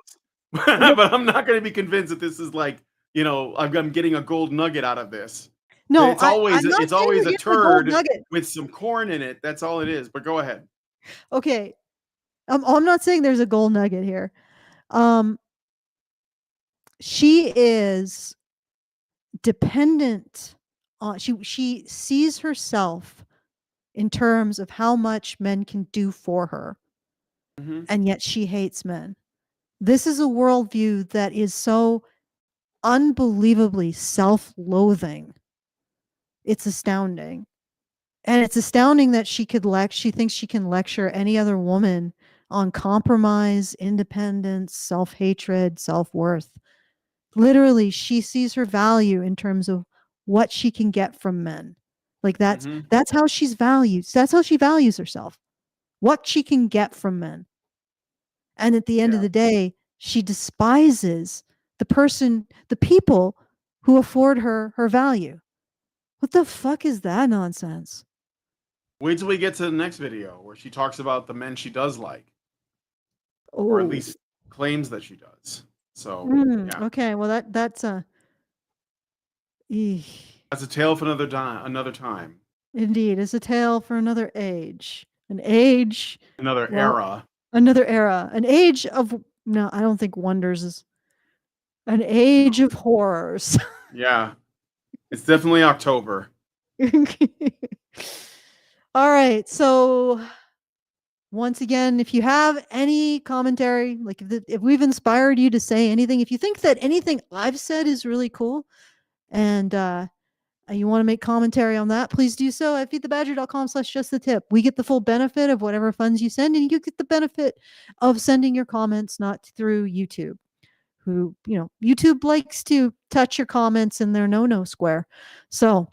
but I'm not going to be convinced that this is I'm getting a gold nugget out of this. No, it's always a turd with some corn in it. That's all it is. But go ahead. Okay. I'm not saying there's a gold nugget here. she is dependent on, she sees herself in terms of how much men can do for her, and yet she hates men. This is a worldview that is so unbelievably self-loathing. It's astounding. And it's astounding that she thinks she can lecture any other woman on compromise, independence, self-hatred, self-worth. Literally, she sees her value in terms of what she can get from men. Like that's how she's valued. That's how she values herself. What she can get from men. And at the end of the day, she despises the people who afford her her value. What the fuck is that nonsense? Wait till we get to the next video where she talks about the men she does like, or at least claims that she does. So okay, well that's a tale for another time. Indeed, it's a tale for another age, Another era. Another era, an age of no, I don't think wonders is an age of horrors. Yeah, it's definitely October. All right, so once again, if you have any commentary, like if we've inspired you to say anything, if you think that anything I've said is really cool, and you want to make commentary on that, please do so at feedthebadger.com/justthetip. We get the full benefit of whatever funds you send, and you get the benefit of sending your comments not through YouTube. Who, YouTube likes to touch your comments in their no square. So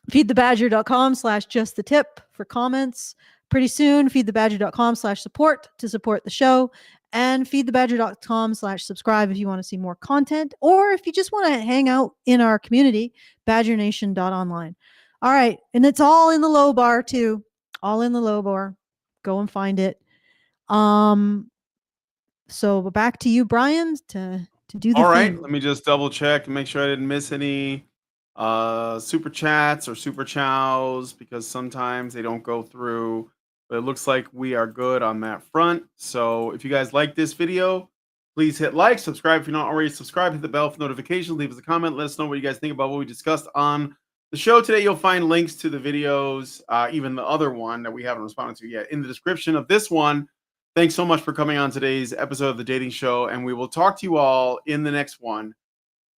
feedthebadger.com/justthetip for comments. Pretty soon, feedthebadger.com/support to support the show, and feedthebadger.com/subscribe if you want to see more content, or if you just want to hang out in our community, badgernation.online. All right. And it's all in the low bar too. All in the low bar. Go and find it. So back to you, Brian, to do the All right. thing. Let me just double check and make sure I didn't miss any super chats or super chows, because sometimes they don't go through, but it looks like we are good on that front. So if you guys like this video, please hit like, subscribe if you're not already subscribed, hit the bell for notifications, leave us a comment, let us know what you guys think about what we discussed on the show today. You'll find links to the videos, even the other one that we haven't responded to yet, in the description of this one. Thanks so much for coming on today's episode of The Dating Show, and we will talk to you all in the next one.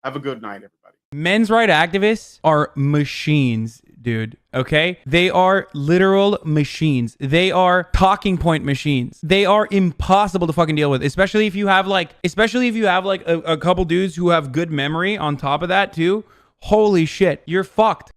Have a good night, everybody. Men's rights activists are machines, dude. Okay? They are literal machines. They are talking point machines. They are impossible to fucking deal with, especially if you have like a couple dudes who have good memory on top of that too. Holy shit, you're fucked.